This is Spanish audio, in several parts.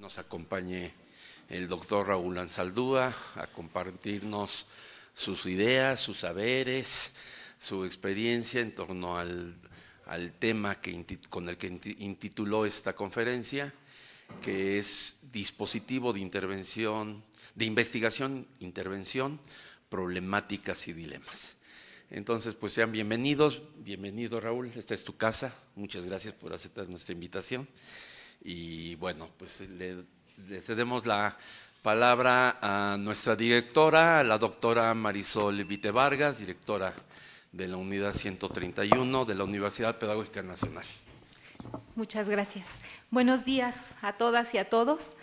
Nos acompañe el doctor Raúl Ansaldúa a compartirnos sus ideas, sus saberes, su experiencia en torno al tema con el que intituló esta conferencia, que es dispositivo de intervención, de investigación, intervención, problemáticas y dilemas. Entonces, pues sean bienvenidos. Bienvenido, Raúl, esta es tu casa. Muchas gracias por aceptar nuestra invitación. Y bueno, pues le cedemos la palabra a nuestra directora, la doctora Marisol Vite Vargas, directora de la Unidad 131 de la Universidad Pedagógica Nacional. Muchas gracias. Buenos días a todas y a todos.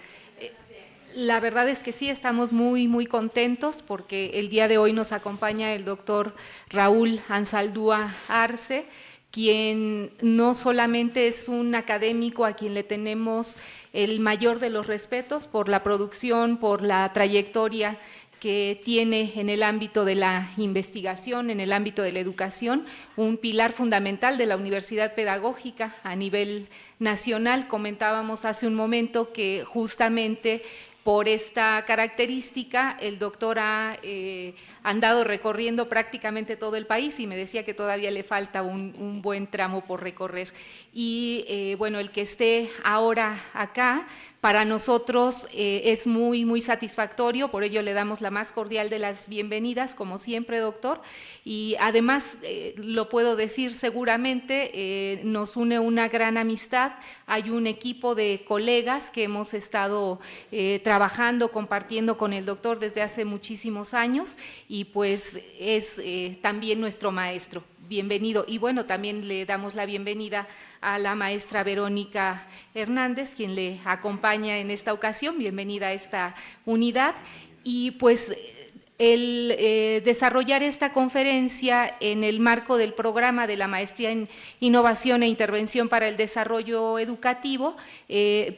La verdad es que sí, estamos muy contentos porque el día de hoy nos acompaña el doctor Raúl Ansaldúa Arce, quien no solamente es un académico a quien le tenemos el mayor de los respetos por la producción, por la trayectoria que tiene en el ámbito de la investigación, en el ámbito de la educación, un pilar fundamental de la Universidad Pedagógica a nivel nacional. Comentábamos hace un momento que justamente por esta característica, el doctor ha andado recorriendo prácticamente todo el país y me decía que todavía le falta un buen tramo por recorrer. Y bueno, el que esté ahora acá, para nosotros es muy satisfactorio, por ello le damos la más cordial de las bienvenidas, como siempre, doctor. Y además, lo puedo decir seguramente, nos une una gran amistad, hay un equipo de colegas que hemos estado trabajando, compartiendo con el doctor desde hace muchísimos años y pues es también nuestro maestro. Bienvenido. Y bueno, también le damos la bienvenida a la maestra Verónica Hernández, quien le acompaña en esta ocasión. Bienvenida a esta unidad. Y pues el desarrollar esta conferencia en el marco del programa de la Maestría en Innovación e Intervención para el Desarrollo Educativo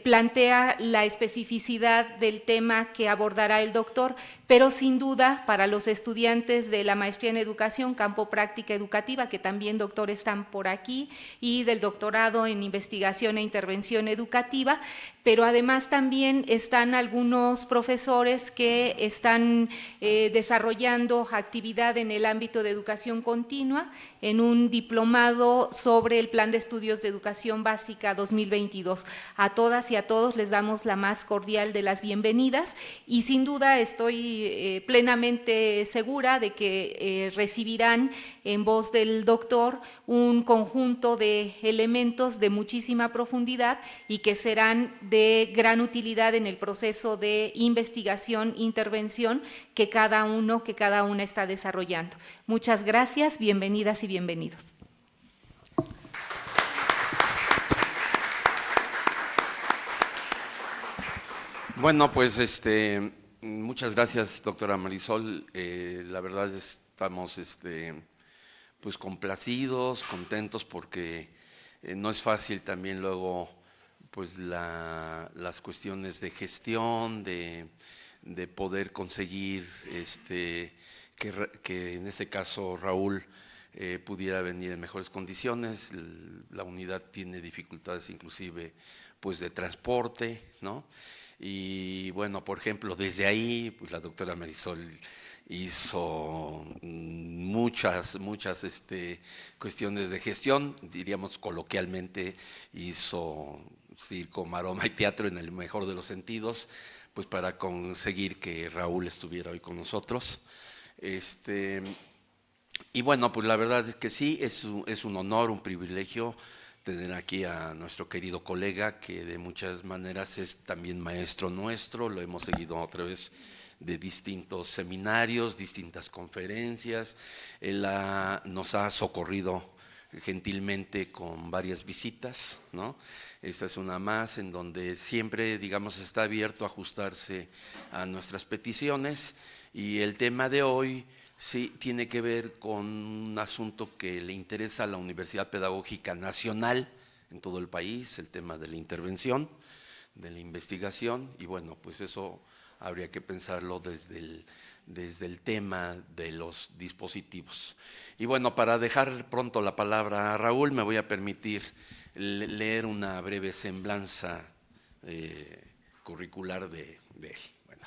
plantea la especificidad del tema que abordará el doctor, pero sin duda para los estudiantes de la Maestría en Educación, Campo Práctica Educativa, que también, doctor, están por aquí, y del doctorado en Investigación e Intervención Educativa, pero además también están algunos profesores que están desarrollando actividad en el ámbito de educación continua en un diplomado sobre el Plan de Estudios de Educación Básica 2022. A todas y a todos les damos la más cordial de las bienvenidas y sin duda estoy plenamente segura de que recibirán en voz del doctor un conjunto de elementos de muchísima profundidad y que serán de gran utilidad en el proceso de investigación, intervención que cada una está desarrollando. Muchas gracias, bienvenidas y bienvenidos. Bueno, pues muchas gracias, doctora Marisol. La verdad estamos pues complacidos, contentos porque no es fácil también luego pues las cuestiones de gestión, de poder conseguir que en este caso Raúl pudiera venir en mejores condiciones. La unidad tiene dificultades inclusive pues de transporte, ¿no? Y bueno, por ejemplo, desde ahí pues la doctora Marisol hizo muchas cuestiones de gestión, diríamos coloquialmente, hizo circo, maroma y teatro en el mejor de los sentidos, pues para conseguir que Raúl estuviera hoy con nosotros. Y bueno, pues la verdad es que sí, es un honor, un privilegio tener aquí a nuestro querido colega, que de muchas maneras es también maestro nuestro, lo hemos seguido a través de distintos seminarios, distintas conferencias. Él nos ha socorrido gentilmente con varias visitas, ¿no? Esta es una más en donde siempre, digamos, está abierto a ajustarse a nuestras peticiones, y el tema de hoy sí tiene que ver con un asunto que le interesa a la Universidad Pedagógica Nacional en todo el país, el tema de la intervención, de la investigación, y bueno, pues eso habría que pensarlo desde el tema de los dispositivos. Y bueno, para dejar pronto la palabra a Raúl, me voy a permitir leer una breve semblanza curricular de él. Bueno,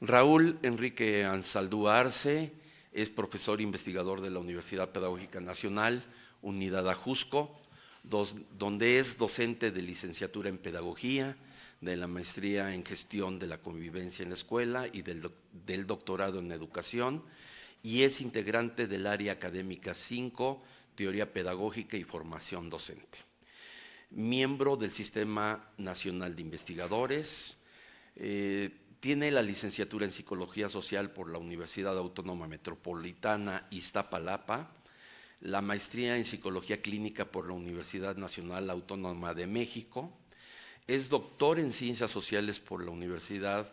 Raúl Enrique Ansaldúa Arce es profesor investigador de la Universidad Pedagógica Nacional, Unidad Ajusco, donde es docente de licenciatura en Pedagogía, de la maestría en Gestión de la Convivencia en la Escuela y del doctorado en Educación, y es integrante del área académica 5, Teoría Pedagógica y Formación Docente. Miembro del Sistema Nacional de Investigadores, tiene la licenciatura en Psicología Social por la Universidad Autónoma Metropolitana Iztapalapa, la maestría en Psicología Clínica por la Universidad Nacional Autónoma de México, es doctor en Ciencias Sociales por la Universidad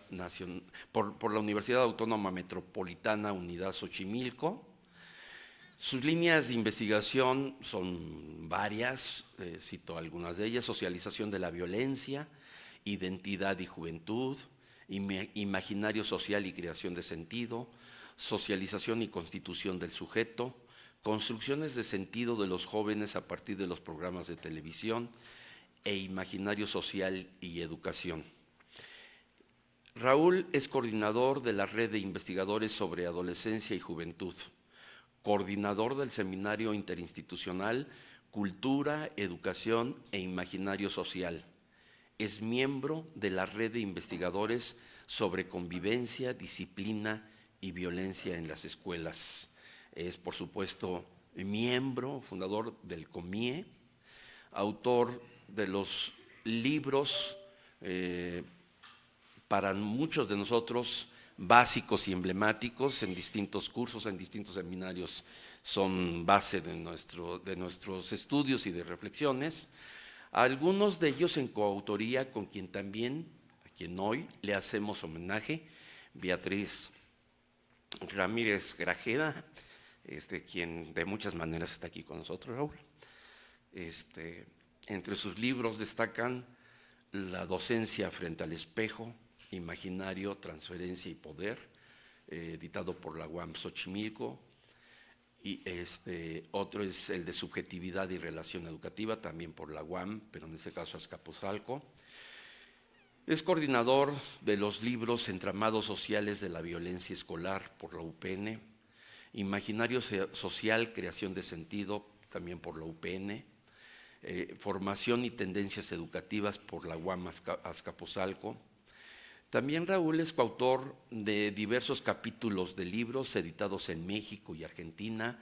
Autónoma Metropolitana Unidad Xochimilco. Sus líneas de investigación son varias, cito algunas de ellas: socialización de la violencia, identidad y juventud, imaginario social y creación de sentido, socialización y constitución del sujeto, construcciones de sentido de los jóvenes a partir de los programas de televisión e imaginario social y educación. Raúl es coordinador de la Red de Investigadores sobre Adolescencia y Juventud, coordinador del Seminario Interinstitucional Cultura, Educación e Imaginario Social. Es miembro de la Red de Investigadores sobre Convivencia, Disciplina y Violencia en las Escuelas. Es, por supuesto, miembro, fundador del COMIE, autor de los libros para muchos de nosotros básicos y emblemáticos en distintos cursos, en distintos seminarios, son base de nuestros estudios y de reflexiones. Algunos de ellos en coautoría con quien también, a quien hoy le hacemos homenaje, Beatriz Ramírez Grajeda, quien de muchas maneras está aquí con nosotros, Raúl. Entre sus libros destacan La docencia frente al espejo, Imaginario, Transferencia y Poder, editado por la UAM Xochimilco, y otro es el de Subjetividad y Relación Educativa, también por la UAM, pero en este caso Azcapotzalco. Es coordinador de los libros Entramados Sociales de la Violencia Escolar por la UPN, Imaginario Social, Creación de Sentido, también por la UPN, Formación y Tendencias Educativas por la UAM Azcapotzalco. También Raúl es coautor de diversos capítulos de libros editados en México y Argentina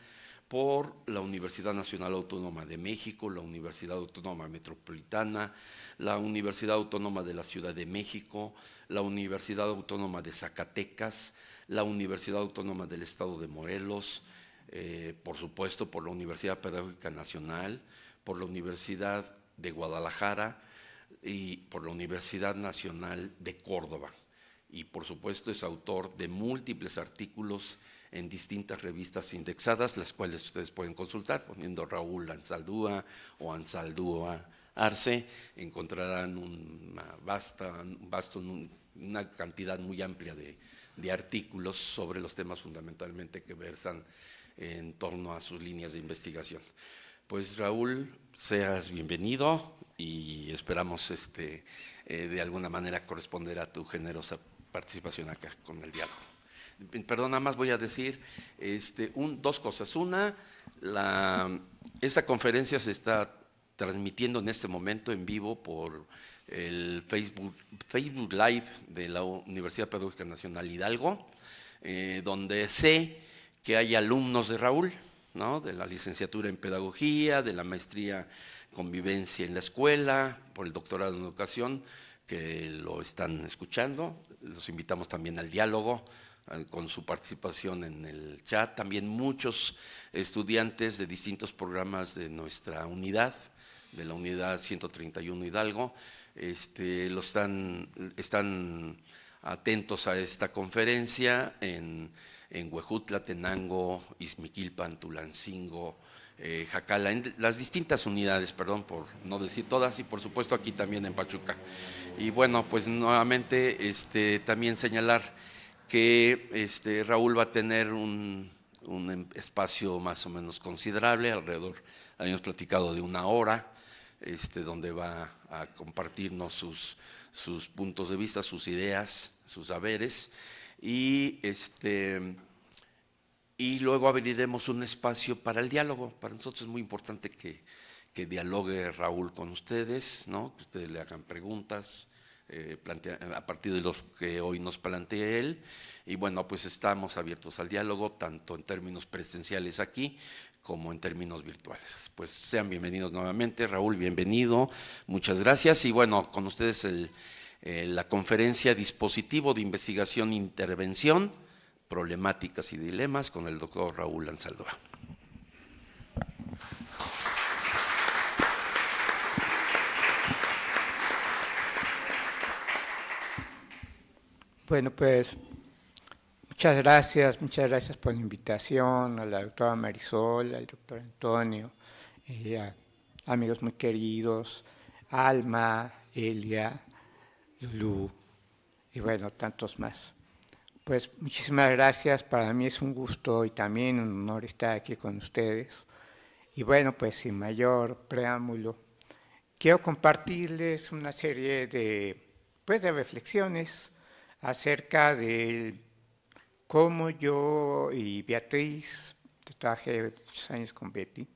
por la Universidad Nacional Autónoma de México, la Universidad Autónoma Metropolitana, la Universidad Autónoma de la Ciudad de México, la Universidad Autónoma de Zacatecas, la Universidad Autónoma del Estado de Morelos, por supuesto por la Universidad Pedagógica Nacional, por la Universidad de Guadalajara y por la Universidad Nacional de Córdoba. Y por supuesto es autor de múltiples artículos en distintas revistas indexadas, las cuales ustedes pueden consultar poniendo Raúl Ansaldúa o Ansaldúa Arce. Encontrarán una cantidad muy amplia de artículos sobre los temas fundamentalmente que versan en torno a sus líneas de investigación. Pues Raúl, seas bienvenido y esperamos de alguna manera corresponder a tu generosa participación acá con el diálogo. Perdón, nada más voy a decir dos cosas. Una, esta conferencia se está transmitiendo en este momento en vivo por el Facebook Live de la Universidad Pedagógica Nacional Hidalgo, donde sé que hay alumnos de Raúl, ¿no?, de la licenciatura en Pedagogía, de la maestría Convivencia en la Escuela, por el doctorado en Educación, que lo están escuchando. Los invitamos también al diálogo con su participación en el chat. También muchos estudiantes de distintos programas de nuestra unidad, de la unidad 131 Hidalgo, están atentos a esta conferencia en Huejutla, Tenango, Izmiquilpan, Tulancingo, Jacala, en las distintas unidades, perdón por no decir todas, y por supuesto aquí también en Pachuca. Y bueno, pues nuevamente también señalar que Raúl va a tener un espacio más o menos considerable, alrededor, habíamos platicado de 1 hora, donde va a compartirnos sus puntos de vista, sus ideas, sus saberes, y luego abriremos un espacio para el diálogo. Para nosotros es muy importante que dialogue Raúl con ustedes, ¿no? Que ustedes le hagan preguntas a partir de los que hoy nos plantea él. Y bueno, pues estamos abiertos al diálogo, tanto en términos presenciales aquí como en términos virtuales. Pues sean bienvenidos nuevamente. Raúl, bienvenido. Muchas gracias. Y bueno, con ustedes la conferencia Dispositivo de Investigación e Intervención, Problemáticas y Dilemas, con el doctor Raúl Anzaldúa. Bueno, pues muchas gracias por la invitación, a la doctora Marisol, al doctor Antonio, a amigos muy queridos, Alma, Elia, Lulú y bueno, tantos más. Pues muchísimas gracias, para mí es un gusto y también un honor estar aquí con ustedes. Y bueno, pues sin mayor preámbulo, quiero compartirles una serie de reflexiones acerca de cómo yo y Beatriz, trabajé muchos años con Betty,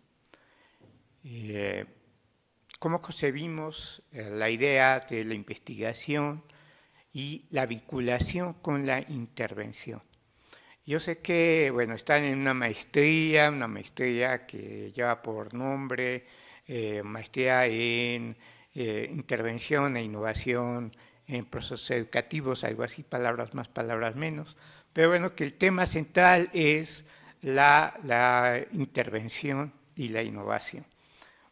cómo concebimos la idea de la investigación y la vinculación con la intervención. Yo sé que, bueno, están en una maestría que lleva por nombre maestría en intervención e innovación en procesos educativos, algo así, palabras más, palabras menos, pero bueno, que el tema central es la intervención y la innovación.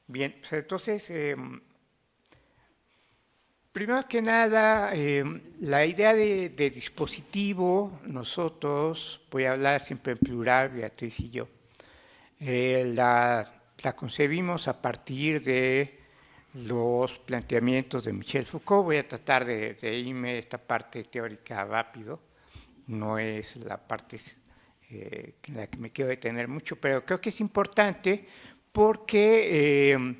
Bien, pues entonces, primero que nada, la idea de dispositivo, nosotros, voy a hablar siempre en plural, Beatriz y yo, la concebimos a partir de los planteamientos de Michel Foucault. Voy a tratar de irme esta parte teórica rápido, no es la parte en la que me quiero detener mucho, pero creo que es importante porque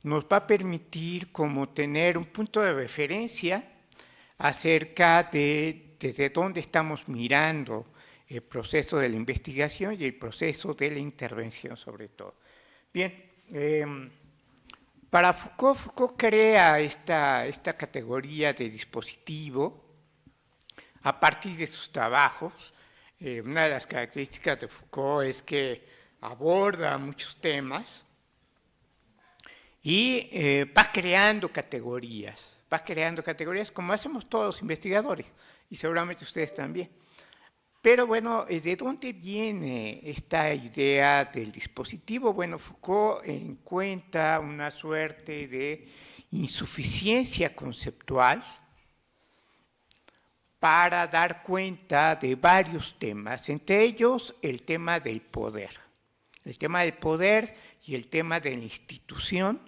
nos va a permitir como tener un punto de referencia acerca de desde dónde estamos mirando el proceso de la investigación y el proceso de la intervención sobre todo. Bien, para Foucault crea esta categoría de dispositivo a partir de sus trabajos. Una de las características de Foucault es que aborda muchos temas y va creando categorías como hacemos todos los investigadores y seguramente ustedes también. Pero bueno, ¿de dónde viene esta idea del dispositivo? Bueno, Foucault encuentra una suerte de insuficiencia conceptual para dar cuenta de varios temas, entre ellos el tema del poder. El tema del poder y el tema de la institución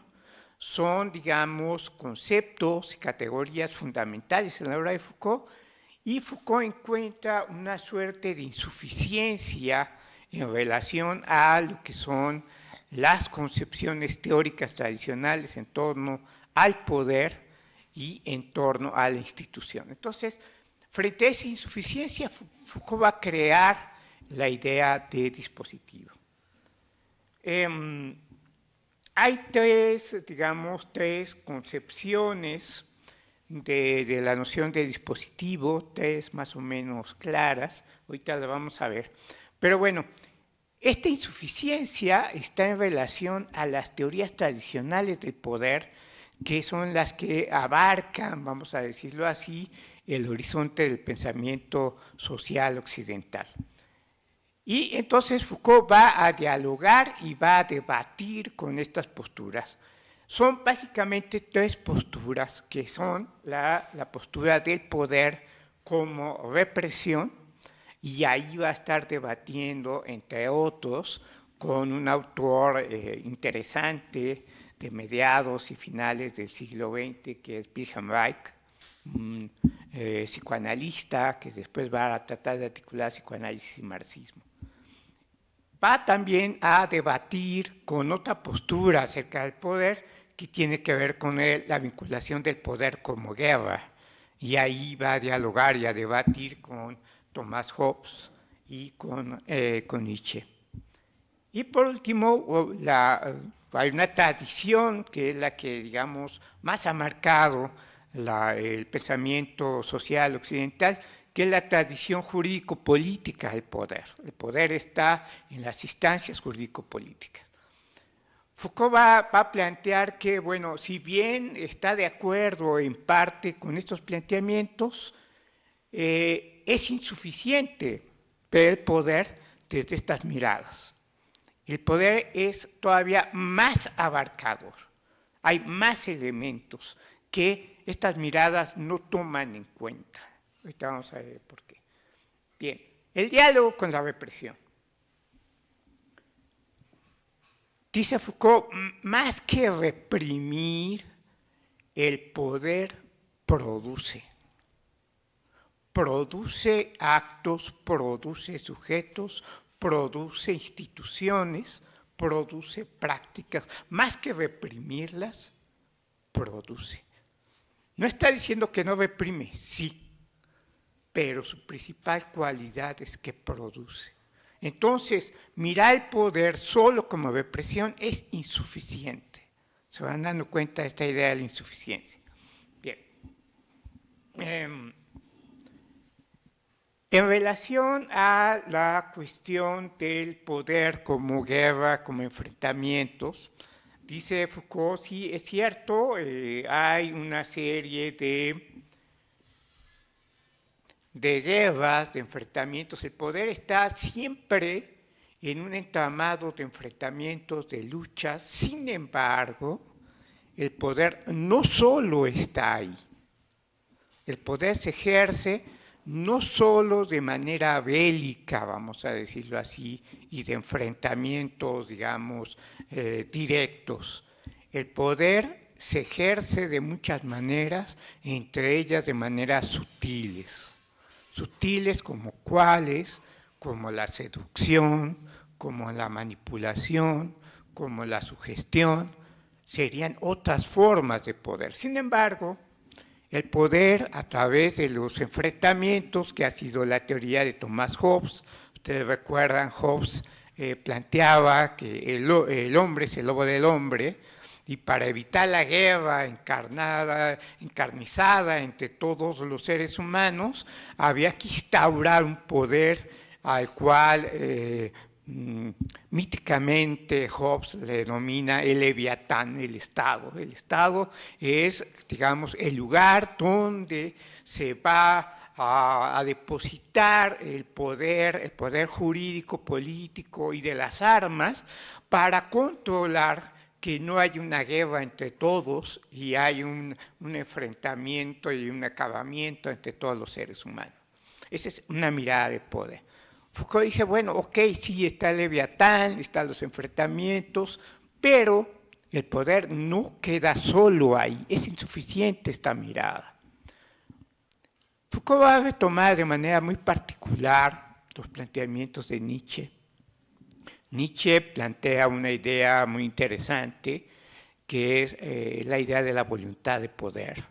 son, digamos, conceptos y categorías fundamentales en la obra de Foucault, y Foucault encuentra una suerte de insuficiencia en relación a lo que son las concepciones teóricas tradicionales en torno al poder y en torno a la institución. Entonces, frente a esa insuficiencia, Foucault va a crear la idea de dispositivo. Hay tres concepciones de la noción de dispositivo, tres más o menos claras, ahorita la vamos a ver. Pero bueno, esta insuficiencia está en relación a las teorías tradicionales del poder, que son las que abarcan, vamos a decirlo así, el horizonte del pensamiento social occidental. Y entonces Foucault va a dialogar y va a debatir con estas posturas. Son básicamente tres posturas, que son la postura del poder como represión, y ahí va a estar debatiendo, entre otros, con un autor interesante de mediados y finales del siglo XX, que es Wilhelm Reich, un psicoanalista que después va a tratar de articular psicoanálisis y marxismo. Va también a debatir con otra postura acerca del poder, que tiene que ver con la vinculación del poder como guerra. Y ahí va a dialogar y a debatir con Thomas Hobbes y con Nietzsche. Y por último, hay una tradición que es la que, digamos, más ha marcado el pensamiento social occidental, que es la tradición jurídico-política del poder. El poder está en las instancias jurídico-políticas. Foucault va a plantear que, bueno, si bien está de acuerdo en parte con estos planteamientos, es insuficiente ver el poder desde estas miradas. El poder es todavía más abarcador. Hay más elementos que estas miradas no toman en cuenta. Ahorita vamos a ver por qué. Bien, el diálogo con la represión. Dice Foucault, más que reprimir, el poder produce. Produce actos, produce sujetos, produce instituciones, produce prácticas. Más que reprimirlas, produce. No está diciendo que no reprime, sí, pero su principal cualidad es que produce. Entonces, mirar el poder solo como represión es insuficiente. Se van dando cuenta de esta idea de la insuficiencia. Bien. En relación a la cuestión del poder como guerra, como enfrentamientos, dice Foucault, sí, es cierto, hay una serie de guerras, de enfrentamientos. El poder está siempre en un entramado de enfrentamientos, de luchas. Sin embargo, el poder no solo está ahí. El poder se ejerce no solo de manera bélica, vamos a decirlo así, y de enfrentamientos, digamos, directos. El poder se ejerce de muchas maneras, entre ellas de maneras sutiles. Sutiles como cuáles, como la seducción, como la manipulación, como la sugestión, serían otras formas de poder. Sin embargo, el poder a través de los enfrentamientos, que ha sido la teoría de Thomas Hobbes, ustedes recuerdan, Hobbes planteaba que el hombre es el lobo del hombre, y para evitar la guerra encarnizada entre todos los seres humanos, había que instaurar un poder al cual míticamente Hobbes le denomina el Leviatán, el Estado. El Estado es, digamos, el lugar donde se va a depositar el poder jurídico, político y de las armas para controlar que no hay una guerra entre todos y hay un enfrentamiento y un acabamiento entre todos los seres humanos. Esa es una mirada de poder. Foucault dice, bueno, ok, sí, está el Leviatán, están los enfrentamientos, pero el poder no queda solo ahí, es insuficiente esta mirada. Foucault va a retomar de manera muy particular los planteamientos de Nietzsche. Nietzsche plantea una idea muy interesante, que es la idea de la voluntad de poder.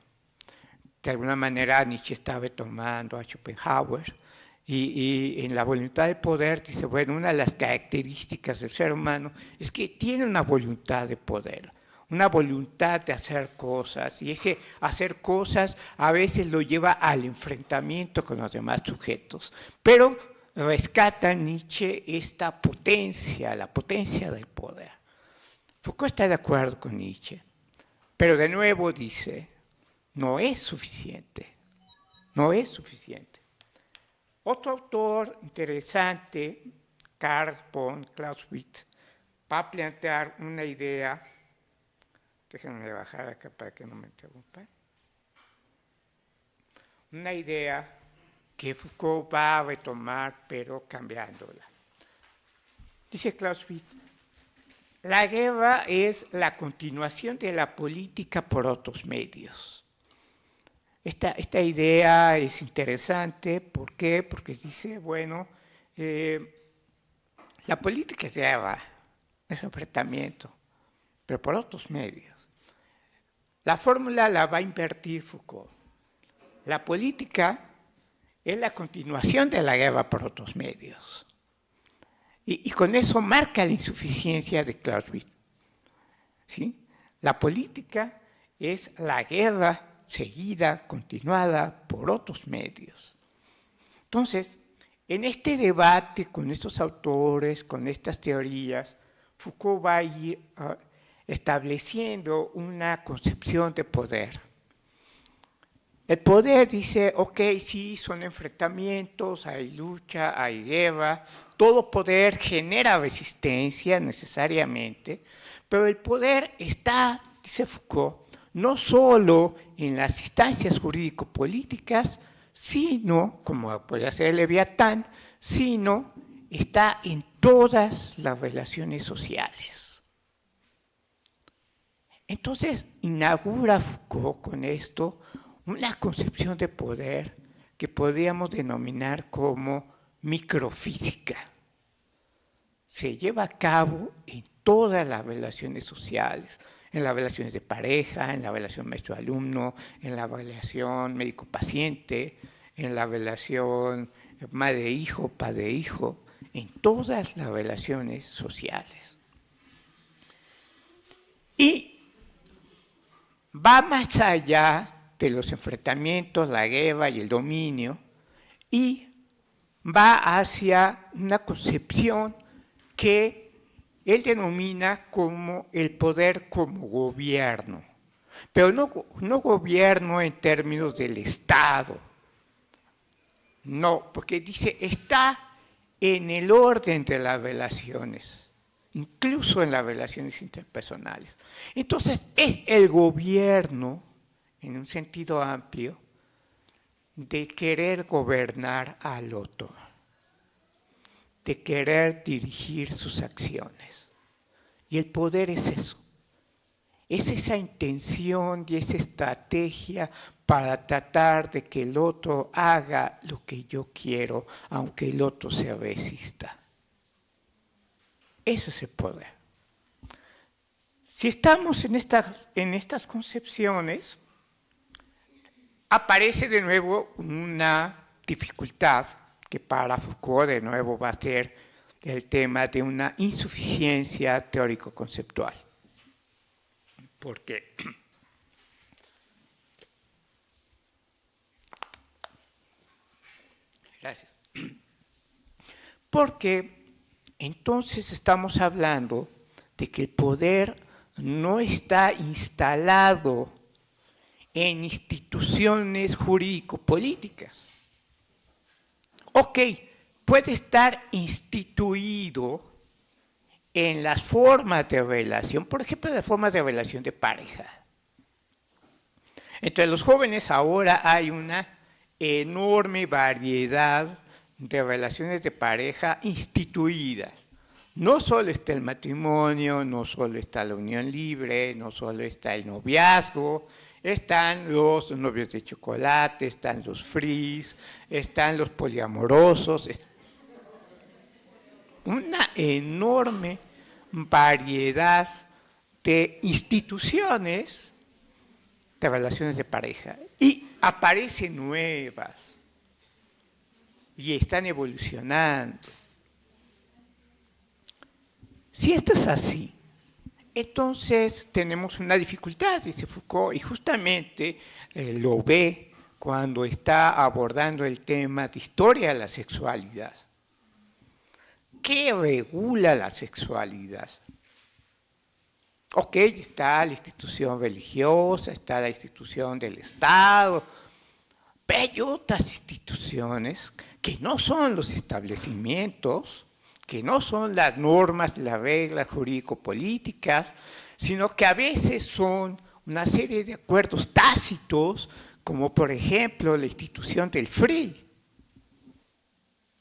De alguna manera Nietzsche está retomando a Schopenhauer, y en la voluntad de poder dice, bueno, una de las características del ser humano es que tiene una voluntad de poder, una voluntad de hacer cosas, y ese hacer cosas a veces lo lleva al enfrentamiento con los demás sujetos, pero rescata Nietzsche esta potencia, la potencia del poder. Foucault está de acuerdo con Nietzsche, pero de nuevo dice, no es suficiente, no es suficiente. Otro autor interesante, Karl von Clausewitz, va a plantear una idea, déjenme bajar acá para que no me interrumpan, una idea que Foucault va a retomar, pero cambiándola. Dice Clausewitz, la guerra es la continuación de la política por otros medios. Esta idea es interesante, ¿por qué? Porque dice, bueno, la política es guerra, es enfrentamiento, pero por otros medios. La fórmula la va a invertir Foucault. La política es la continuación de la guerra por otros medios. Y con eso marca la insuficiencia de Clausewitz. ¿Sí? La política es la guerra seguida, continuada por otros medios. Entonces, en este debate con estos autores, con estas teorías, Foucault va a ir estableciendo una concepción de poder. El poder dice, ok, sí, son enfrentamientos, hay lucha, hay guerra, todo poder genera resistencia necesariamente, pero el poder está, dice Foucault, no solo en las instancias jurídico-políticas, sino, como puede ser el Leviatán, sino está en todas las relaciones sociales. Entonces, inaugura Foucault con esto una concepción de poder que podríamos denominar como microfísica. Se lleva a cabo en todas las relaciones sociales, en las relaciones de pareja, en la relación maestro-alumno, en la relación médico-paciente, en la relación madre-hijo, padre-hijo, en todas las relaciones sociales. Y va más allá de los enfrentamientos, la guerra y el dominio, y va hacia una concepción que él denomina como el poder como gobierno, pero no gobierno en términos del Estado, no, porque dice, está en el orden de las relaciones, incluso en las relaciones interpersonales. Entonces, es el gobierno, en un sentido amplio, de querer gobernar al otro, de querer dirigir sus acciones. Y el poder es eso, es esa intención y esa estrategia para tratar de que el otro haga lo que yo quiero, aunque el otro se resista. Eso es el poder. Si estamos en estas concepciones, aparece de nuevo una dificultad que para Foucault de nuevo va a ser el tema de una insuficiencia teórico-conceptual. Porque gracias. Porque entonces estamos hablando de que el poder no está instalado en instituciones jurídico-políticas. Ok, puede estar instituido en las formas de relación, por ejemplo, las formas de relación de pareja. Entre los jóvenes ahora hay una enorme variedad de relaciones de pareja instituidas. No solo está el matrimonio, no solo está la unión libre, no solo está el noviazgo, están los novios de chocolate, están los fris, están los poliamorosos. Una enorme variedad de instituciones de relaciones de pareja. Y aparecen nuevas y están evolucionando. Si esto es así, entonces tenemos una dificultad, dice Foucault, y justamente lo ve cuando está abordando el tema de historia de la sexualidad. ¿Qué regula la sexualidad? Ok, está la institución religiosa, está la institución del Estado, pero hay otras instituciones que no son los establecimientos, que no son las normas, las reglas jurídico-políticas, sino que a veces son una serie de acuerdos tácitos, como por ejemplo la institución del FRI.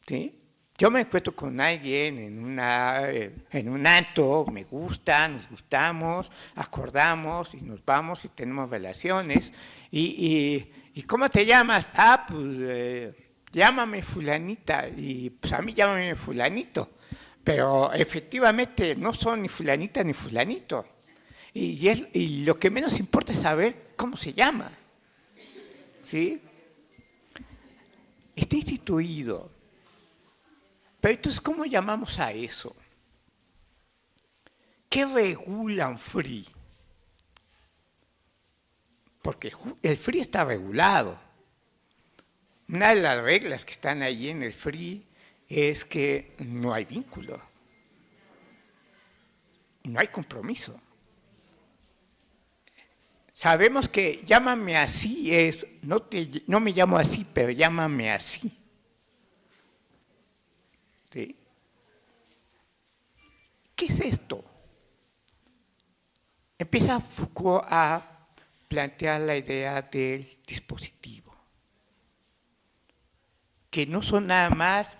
¿Sí? Yo me encuentro con alguien en un antro, me gusta, nos gustamos, acordamos y nos vamos y tenemos relaciones. ¿Y cómo te llamas? Ah, pues llámame fulanita, y pues a mí llámame fulanito. Pero efectivamente no son ni fulanita ni fulanito. y lo que menos importa es saber cómo se llama. ¿Sí? Está instituido. Pero entonces, ¿cómo llamamos a eso? ¿Qué regula un FRI? Porque el FRI está regulado. Una de las reglas que están ahí en el FRI es que no hay vínculo, no hay compromiso. Sabemos que llámame así es, no me llamo así, pero llámame así. ¿Sí? ¿Qué es esto? Empieza Foucault a plantear la idea del dispositivo, que no son nada más,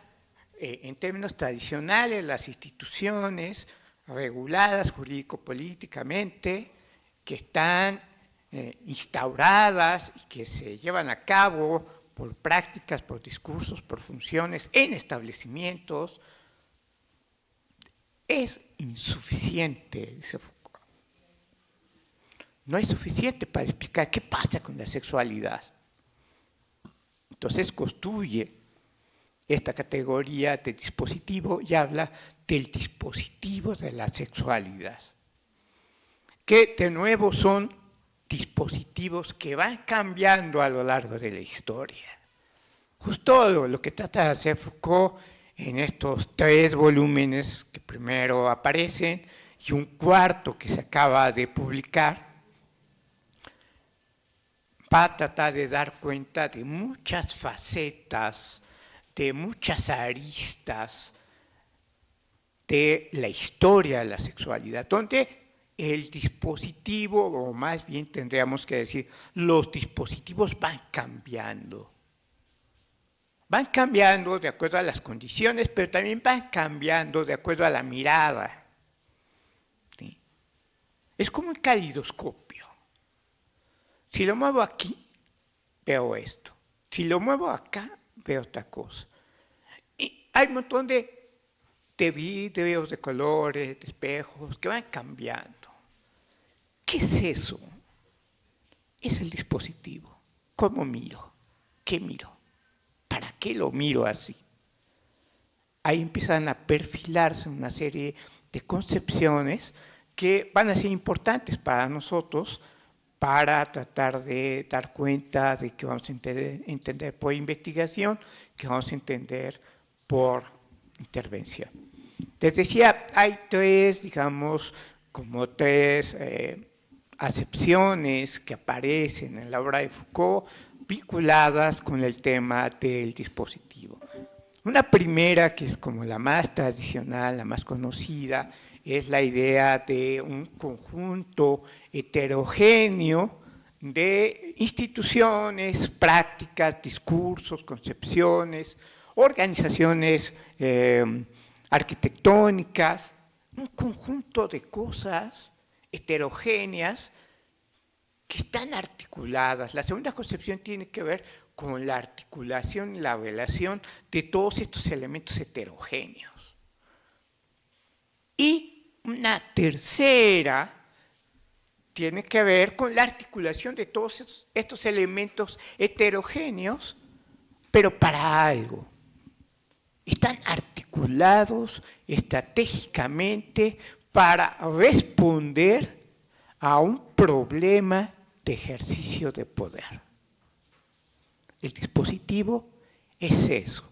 en términos tradicionales, las instituciones reguladas jurídico-políticamente, que están instauradas y que se llevan a cabo por prácticas, por discursos, por funciones en establecimientos, es insuficiente, dice Foucault. No es suficiente para explicar qué pasa con la sexualidad. Entonces construye esta categoría de dispositivo y habla del dispositivo de la sexualidad, que de nuevo son dispositivos que van cambiando a lo largo de la historia. Justo lo que trata de hacer Foucault en estos 3 volúmenes que primero aparecen y un cuarto que se acaba de publicar, va a tratar de dar cuenta de muchas facetas, de muchas aristas de la historia de la sexualidad, donde el dispositivo, o más bien tendríamos que decir, los dispositivos van cambiando. Van cambiando de acuerdo a las condiciones, pero también van cambiando de acuerdo a la mirada. ¿Sí? Es como un calidoscopio. Si lo muevo aquí, veo esto. Si lo muevo acá, veo otra cosa. Y hay un montón de vidrios, de colores, de espejos, que van cambiando. ¿Qué es eso? Es el dispositivo. ¿Cómo miro? ¿Qué miro? ¿Para qué lo miro así? Ahí empiezan a perfilarse una serie de concepciones que van a ser importantes para nosotros para tratar de dar cuenta de que vamos a entender por investigación, que vamos a entender por intervención. Les decía, hay 3, digamos, como 3 acepciones que aparecen en la obra de Foucault vinculadas con el tema del dispositivo. Una primera, que es como la más tradicional, la más conocida, es la idea de un conjunto heterogéneo de instituciones, prácticas, discursos, concepciones, organizaciones arquitectónicas, un conjunto de cosas heterogéneas que están articuladas. La segunda concepción tiene que ver con la articulación y la relación de todos estos elementos heterogéneos. Y una tercera tiene que ver con la articulación de todos estos elementos heterogéneos, pero para algo. Están articulados estratégicamente para responder a un problema de ejercicio de poder. El dispositivo es eso,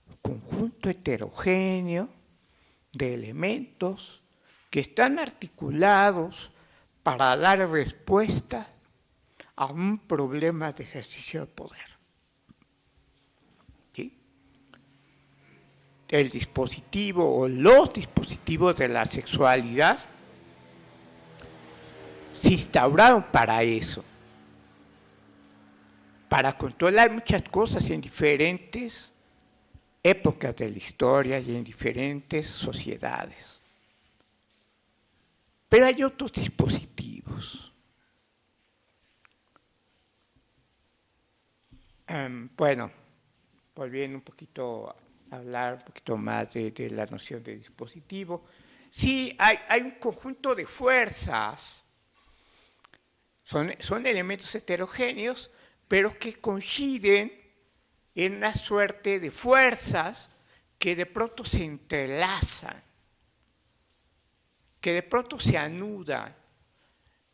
un conjunto heterogéneo de elementos que están articulados para dar respuesta a un problema de ejercicio de poder. ¿Sí? El dispositivo o los dispositivos de la sexualidad se instauraron para eso, para controlar muchas cosas en diferentes épocas de la historia y en diferentes sociedades. Pero hay otros dispositivos. Bueno, volviendo un poquito a hablar un poquito más de la noción de dispositivo, Sí, hay un conjunto de fuerzas, son elementos heterogéneos, pero que coinciden en una suerte de fuerzas que de pronto se entrelazan, que de pronto se anudan,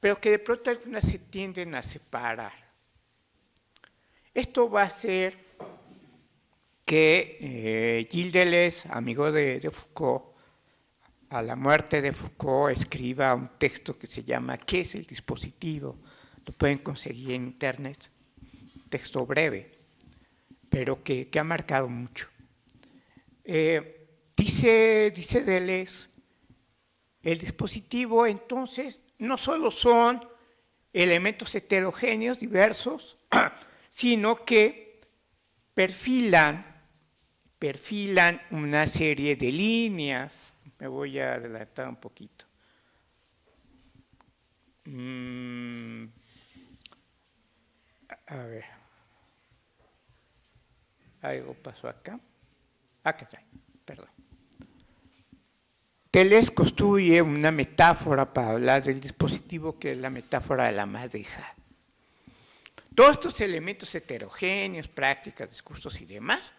pero que de pronto algunas se tienden a separar. Esto va a hacer que Gilles Deleuze, amigo de Foucault, a la muerte de Foucault, escriba un texto que se llama ¿Qué es el dispositivo? Lo pueden conseguir en internet, un texto breve, pero que ha marcado mucho. Dice Deleuze, el dispositivo entonces no solo son elementos heterogéneos, diversos, sino que perfilan una serie de líneas. Me voy a adelantar un poquito. A ver. Algo pasó acá. Acá está, perdón. Deleuze construye una metáfora para hablar del dispositivo que es la metáfora de la madeja. Todos estos elementos heterogéneos, prácticas, discursos y demás,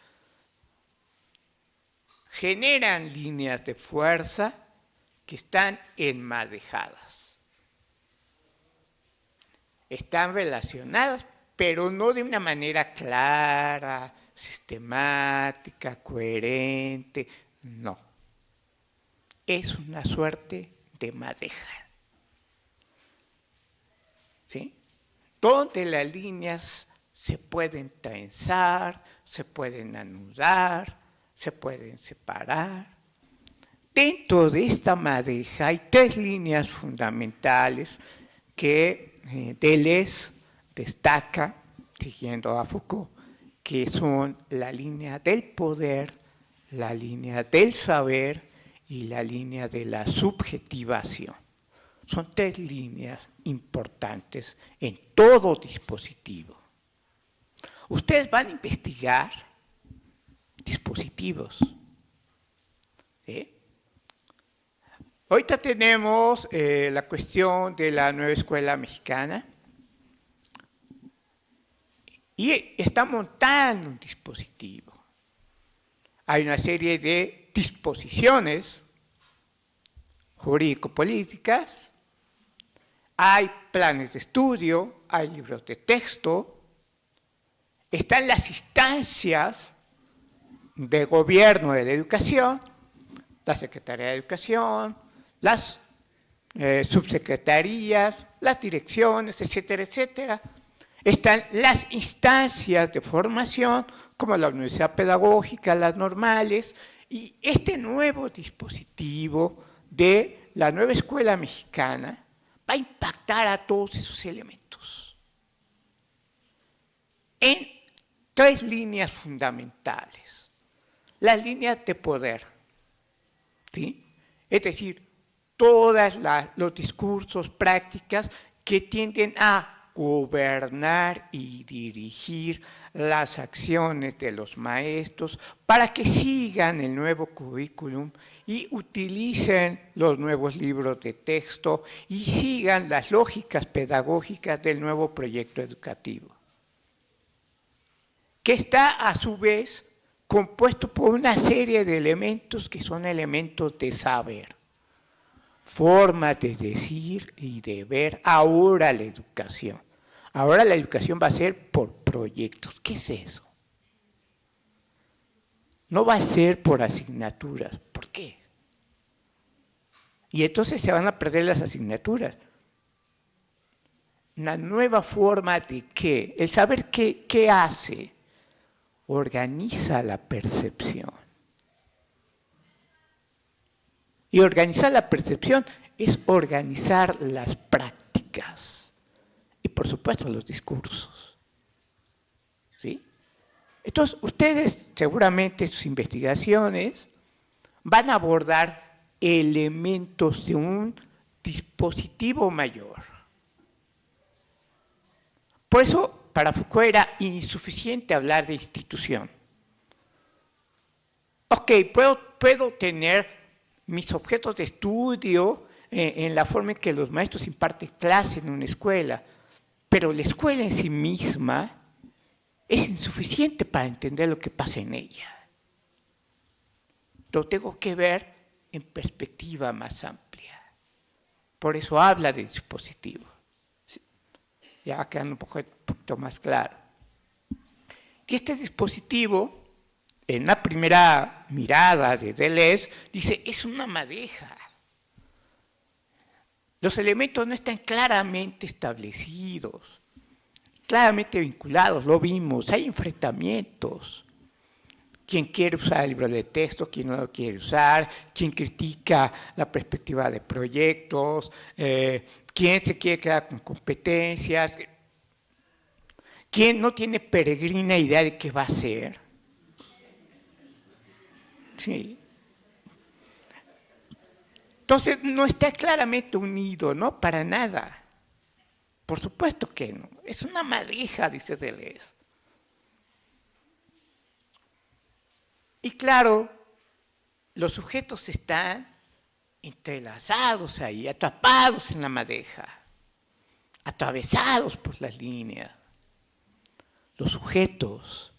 generan líneas de fuerza que están enmadejadas. Están relacionadas, pero no de una manera clara, sistemática, coherente, no. Es una suerte de madeja. ¿Sí? Donde las líneas se pueden trenzar, se pueden anudar, se pueden separar. Dentro de esta madeja hay tres líneas fundamentales que Deleuze destaca, siguiendo a Foucault, que son la línea del poder, la línea del saber y la línea de la subjetivación. Son tres líneas importantes en todo dispositivo. Ustedes van a investigar dispositivos. ¿Sí? Ahorita tenemos la cuestión de la nueva escuela mexicana y está montando un dispositivo. Hay una serie de disposiciones jurídico-políticas, hay planes de estudio, hay libros de texto, están las instancias de gobierno de la educación, la Secretaría de Educación, las subsecretarías, las direcciones, etcétera, etcétera. Están las instancias de formación, como la Universidad Pedagógica, las normales, y este nuevo dispositivo de la nueva escuela mexicana va a impactar a todos esos elementos en tres líneas fundamentales. Las líneas de poder, ¿sí? Es decir, todos los discursos, prácticas que tienden a gobernar y dirigir las acciones de los maestros para que sigan el nuevo currículum y utilicen los nuevos libros de texto y sigan las lógicas pedagógicas del nuevo proyecto educativo, que está a su vez compuesto por una serie de elementos que son elementos de saber, forma de decir y de ver ahora la educación. Ahora la educación va a ser por proyectos. ¿Qué es eso? No va a ser por asignaturas. ¿Por qué? Y entonces se van a perder las asignaturas. Una nueva forma de qué. El saber qué hace. Organiza la percepción. Y organizar la percepción es organizar las prácticas. Y por supuesto los discursos. ¿Sí? Entonces, ustedes seguramente sus investigaciones van a abordar elementos de un dispositivo mayor. Por eso, para Foucault era insuficiente hablar de institución. Ok, puedo tener mis objetos de estudio, en la forma en que los maestros imparten clase en una escuela, pero la escuela en sí misma es insuficiente para entender lo que pasa en ella. Lo tengo que ver en perspectiva más amplia. Por eso habla del dispositivo. ¿Sí? Ya va quedando un poquito más claro. Que este dispositivo, en la primera mirada de Deleuze, dice, es una madeja. Los elementos no están claramente establecidos, claramente vinculados, lo vimos, hay enfrentamientos. Quién quiere usar el libro de texto, quién no lo quiere usar, quién critica la perspectiva de proyectos, quién se quiere quedar con competencias, quién no tiene peregrina idea de qué va a hacer. Sí. Entonces, no está claramente unido, ¿no? Para nada. Por supuesto que no. Es una madeja, dice Deleuze. Y claro, los sujetos están entrelazados ahí, atrapados en la madeja, atravesados por las líneas. Los sujetos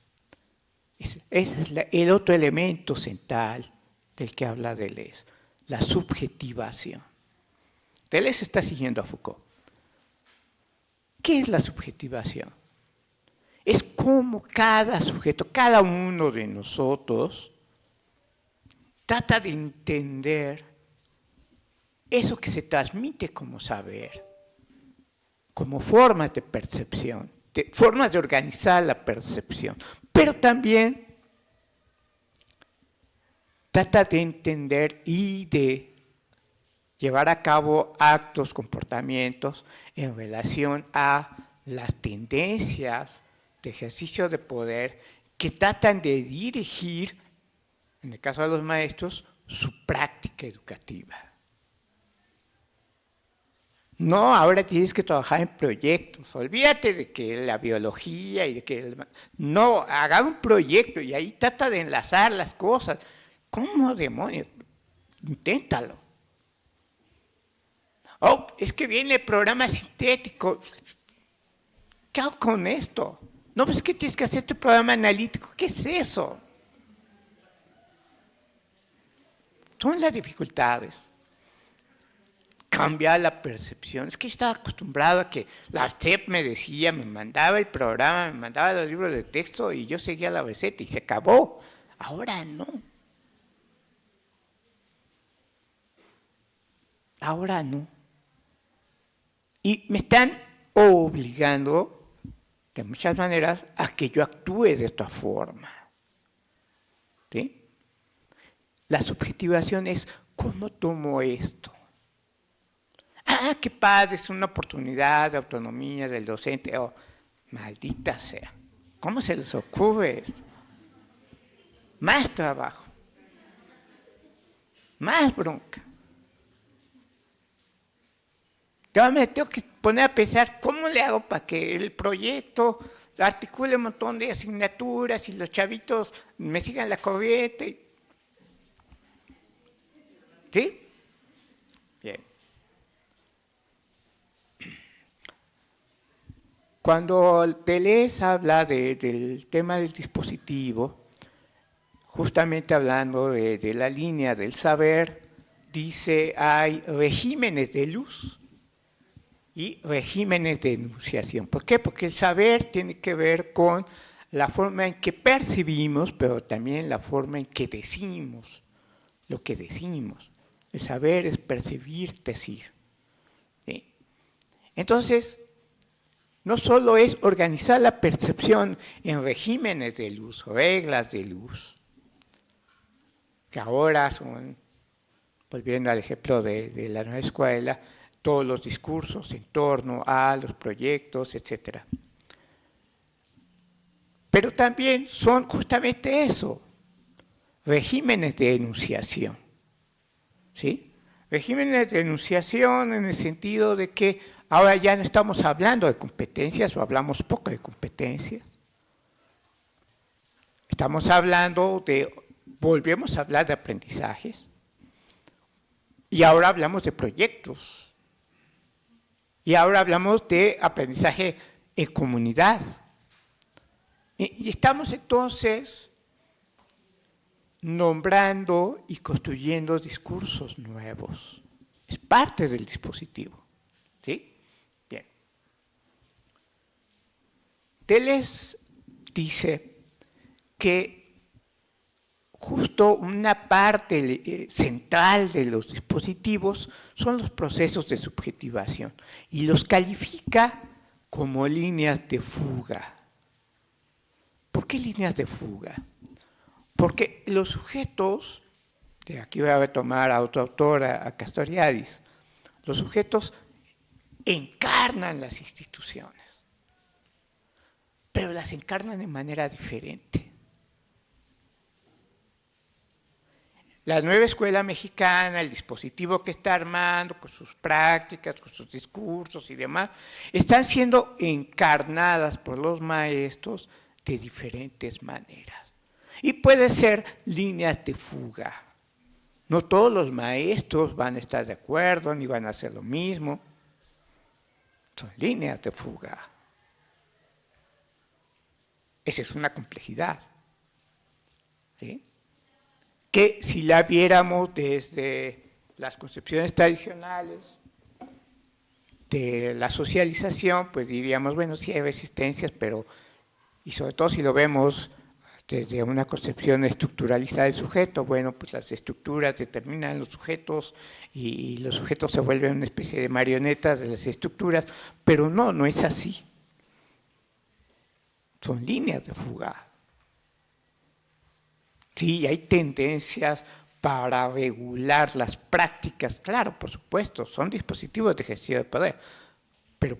es el otro elemento central del que habla Deleuze, la subjetivación. Deleuze está siguiendo a Foucault. ¿Qué es la subjetivación? Es como cada sujeto, cada uno de nosotros, trata de entender eso que se transmite como saber, como formas de percepción, formas de organizar la percepción, pero también trata de entender y de llevar a cabo actos, comportamientos en relación a las tendencias de ejercicio de poder que tratan de dirigir, en el caso de los maestros, su práctica educativa. No, ahora tienes que trabajar en proyectos, olvídate de que la biología y de que... No, haga un proyecto y ahí trata de enlazar las cosas. ¿Cómo demonios? Inténtalo. Oh, es que viene el programa sintético. ¿Qué hago con esto? No, pues que tienes que hacer tu programa analítico. ¿Qué es eso? Son las dificultades. Cambiar la percepción. Es que yo estaba acostumbrado a que la CEP me decía, me mandaba el programa, me mandaba los libros de texto y yo seguía la receta y se acabó. Ahora no. Ahora no. Y me están obligando, de muchas maneras, a que yo actúe de esta forma. ¿Sí? La subjetivación es, ¿cómo tomo esto? Ah, qué padre, es una oportunidad de autonomía del docente. Oh, maldita sea. ¿Cómo se les ocurre esto? Más trabajo. Más bronca. Yo me tengo que poner a pensar, ¿cómo le hago para que el proyecto articule un montón de asignaturas y los chavitos me sigan la corriente? ¿Sí? Bien. Cuando Deleuze habla del tema del dispositivo, justamente hablando de la línea del saber, dice, hay regímenes de luz y regímenes de enunciación. ¿Por qué? Porque el saber tiene que ver con la forma en que percibimos, pero también la forma en que decimos lo que decimos. El saber es percibir, decir. ¿Sí? Entonces, no solo es organizar la percepción en regímenes de luz, reglas de luz, que ahora son, volviendo al ejemplo de la nueva escuela, todos los discursos en torno a los proyectos, etc. Pero también son justamente eso, regímenes de enunciación. ¿Sí? Regímenes de enunciación en el sentido de que ahora ya no estamos hablando de competencias o hablamos poco de competencias. Estamos hablando volvemos a hablar de aprendizajes, Y ahora hablamos de proyectos. Y ahora hablamos de aprendizaje en comunidad. Y estamos entonces nombrando y construyendo discursos nuevos. Es parte del dispositivo. ¿Sí? Bien. Deleuze dice que justo una parte central de los dispositivos son los procesos de subjetivación y los califica como líneas de fuga. ¿Por qué líneas de fuga? Porque los sujetos, de aquí voy a tomar a otro autor, a Castoriadis, los sujetos encarnan las instituciones, pero las encarnan de manera diferente. La nueva escuela mexicana, el dispositivo que está armando, con sus prácticas, con sus discursos y demás, están siendo encarnadas por los maestros de diferentes maneras. Y puede ser líneas de fuga. No todos los maestros van a estar de acuerdo, ni van a hacer lo mismo. Son líneas de fuga. Esa es una complejidad. ¿Sí? Que si la viéramos desde las concepciones tradicionales de la socialización, pues diríamos, bueno, sí hay resistencias, pero, y sobre todo si lo vemos desde una concepción estructuralista del sujeto, bueno, pues las estructuras determinan los sujetos y los sujetos se vuelven una especie de marionetas de las estructuras, pero no es así. Son líneas de fuga. Sí, hay tendencias para regular las prácticas, claro, por supuesto, son dispositivos de gestión de poder, pero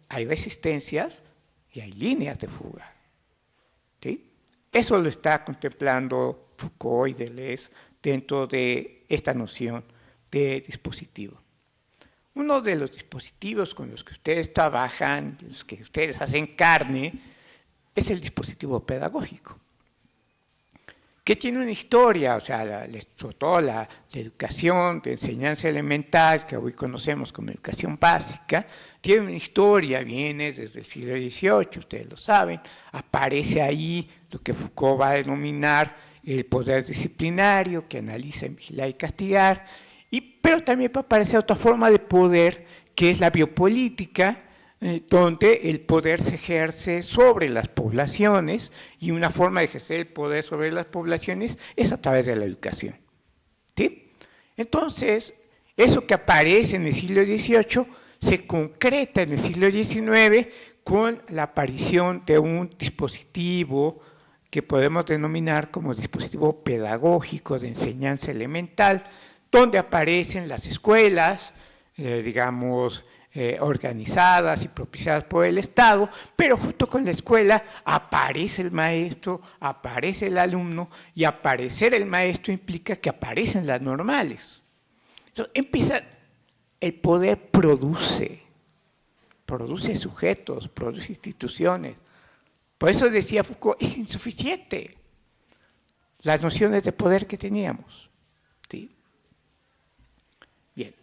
hay resistencias y hay líneas de fuga. ¿Sí? Eso lo está contemplando Foucault y Deleuze dentro de esta noción de dispositivo. Uno de los dispositivos con los que ustedes trabajan, los que ustedes hacen carne, es el dispositivo pedagógico, que tiene una historia, o sea, sobre todo la educación de enseñanza elemental, que hoy conocemos como educación básica, tiene una historia, viene desde el siglo XVIII, ustedes lo saben, aparece ahí lo que Foucault va a denominar el poder disciplinario, que analiza, vigilar y castigar, pero también aparece otra forma de poder, que es la biopolítica, donde el poder se ejerce sobre las poblaciones y una forma de ejercer el poder sobre las poblaciones es a través de la educación. ¿Sí? Entonces, eso que aparece en el siglo XVIII se concreta en el siglo XIX con la aparición de un dispositivo que podemos denominar como dispositivo pedagógico de enseñanza elemental, donde aparecen las escuelas, organizadas y propiciadas por el Estado, pero junto con la escuela aparece el maestro, aparece el alumno, y aparecer el maestro implica que aparecen las normales. Entonces, el poder produce sujetos, produce instituciones. Por eso decía Foucault, es insuficiente las nociones de poder que teníamos. ¿Sí? Bien,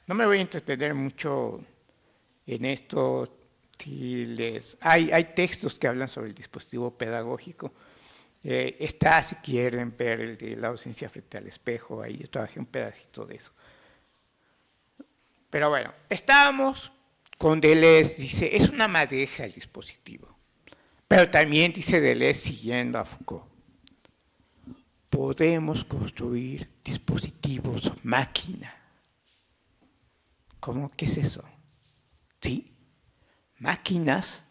no me voy a entretener mucho en esto. Hay textos que hablan sobre el dispositivo pedagógico. Está, si quieren ver, el de la docencia frente al espejo, ahí yo trabajé un pedacito de eso. Pero bueno, estábamos con Deleuze, dice, es una madeja el dispositivo. Pero también dice Deleuze, siguiendo a Foucault, podemos construir dispositivos máquina. ¿Cómo? ¿Qué es eso? ¿Sí? Máquinas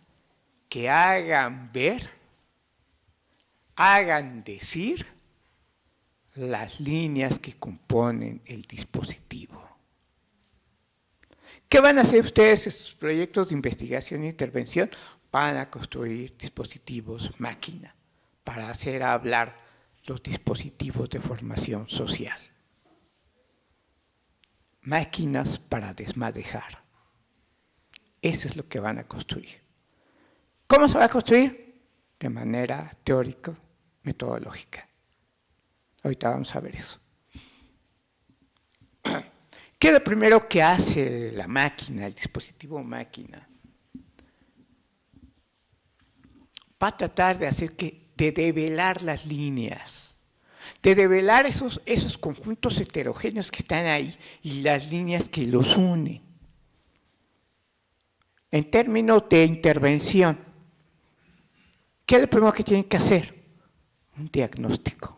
que hagan ver, hagan decir las líneas que componen el dispositivo. ¿Qué van a hacer ustedes en sus proyectos de investigación e intervención? Van a construir dispositivos máquina para hacer hablar los dispositivos de formación social. Máquinas para desmadejar. Eso es lo que van a construir. ¿Cómo se va a construir? De manera teórico-metodológica. Ahorita vamos a ver eso. ¿Qué es lo primero que hace la máquina, el dispositivo máquina? Va a tratar de develar las líneas, de develar esos conjuntos heterogéneos que están ahí y las líneas que los unen. En términos de intervención, ¿qué es lo primero que tienen que hacer? Un diagnóstico.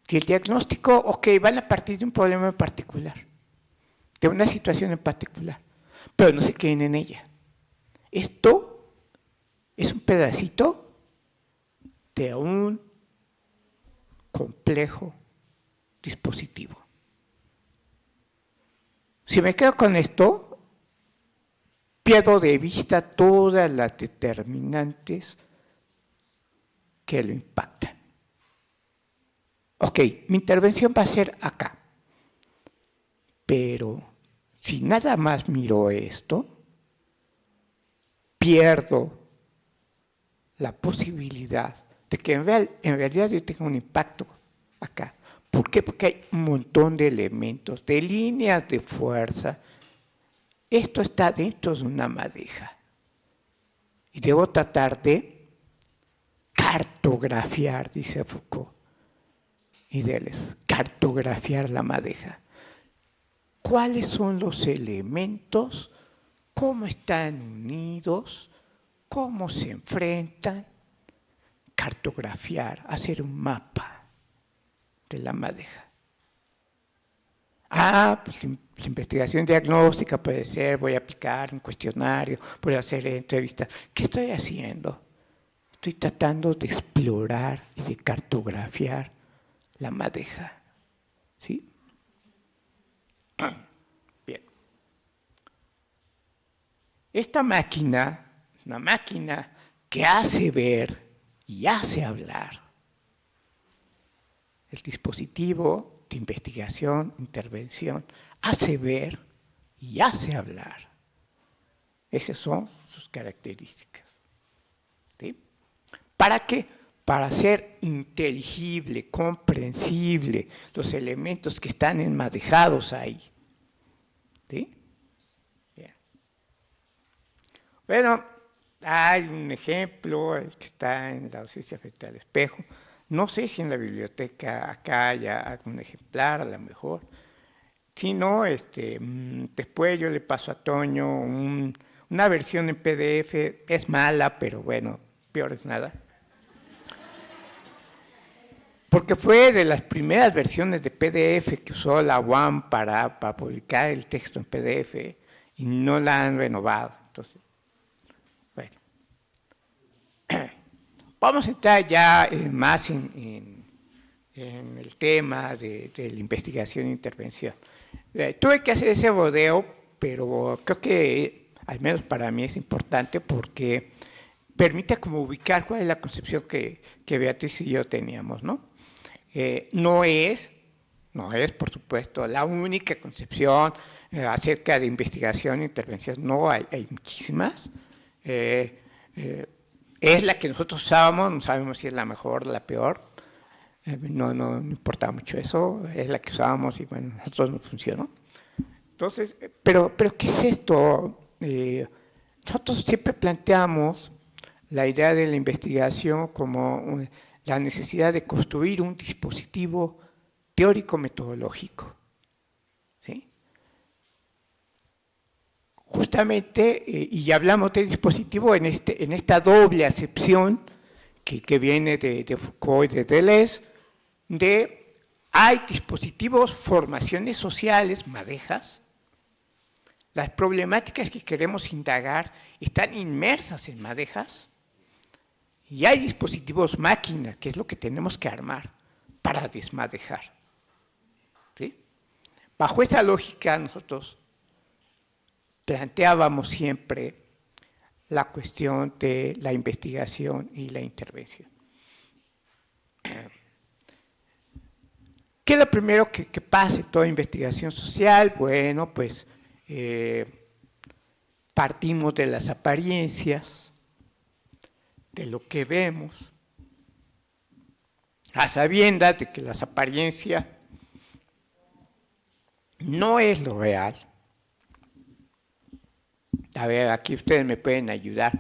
Si el diagnóstico, ok, van a partir de un problema en particular, de una situación en particular, pero no se queden en ella. Esto es un pedacito de un complejo dispositivo. Si me quedo con esto, pierdo de vista todas las determinantes que lo impactan. Ok, mi intervención va a ser acá, pero si nada más miro esto, pierdo la posibilidad de que en realidad yo tenga un impacto acá. ¿Por qué? Porque hay un montón de elementos, de líneas de fuerza. Esto está dentro de una madeja. Y debo tratar de cartografiar, dice Foucault y Deleuze, cartografiar la madeja. ¿Cuáles son los elementos? ¿Cómo están unidos? ¿Cómo se enfrentan? Cartografiar, hacer un mapa de la madeja. Pues la investigación diagnóstica puede ser, voy a aplicar un cuestionario, voy a hacer entrevistas. ¿Qué estoy haciendo? Estoy tratando de explorar y de cartografiar la madeja. ¿Sí? Bien. Esta máquina, una máquina que hace ver y hace hablar. El dispositivo de investigación, intervención, hace ver y hace hablar. Esas son sus características. ¿Sí? ¿Para qué? Para hacer inteligible, comprensible los elementos que están enmadejados ahí. ¿Sí? Bien. Bueno, hay un ejemplo que está en la docencia frente al espejo. No sé si en la biblioteca acá haya algún ejemplar, a lo mejor. Si no, después yo le paso a Toño una versión en PDF. Es mala, pero bueno, peor es nada. Porque fue de las primeras versiones de PDF que usó la UAM para publicar el texto en PDF y no la han renovado. Entonces, bueno. Vamos a entrar ya más en el tema de la investigación e intervención. Tuve que hacer ese rodeo, pero creo que, al menos para mí, es importante porque permite como ubicar cuál es la concepción que Beatriz y yo teníamos, ¿no? No es, por supuesto, la única concepción acerca de investigación e intervención. No, hay muchísimas. Es la que nosotros usábamos, no sabemos si es la mejor o la peor, no importa mucho eso, es la que usábamos y bueno, a nosotros nos funcionó. Entonces, pero ¿qué es esto? Nosotros siempre planteamos la idea de la investigación como la necesidad de construir un dispositivo teórico-metodológico. ¿Sí? Justamente, y hablamos de dispositivo en esta doble acepción que viene de Foucault y de Deleuze, hay dispositivos, formaciones sociales, madejas. Las problemáticas que queremos indagar están inmersas en madejas, y hay dispositivos máquinas, que es lo que tenemos que armar para desmadejar. ¿Sí? Bajo esa lógica nosotros planteábamos siempre la cuestión de la investigación y la intervención. ¿Qué es lo primero que pasa en toda investigación social? Bueno, pues partimos de las apariencias, de lo que vemos, a sabiendas de que las apariencias no es lo real. A ver, aquí ustedes me pueden ayudar.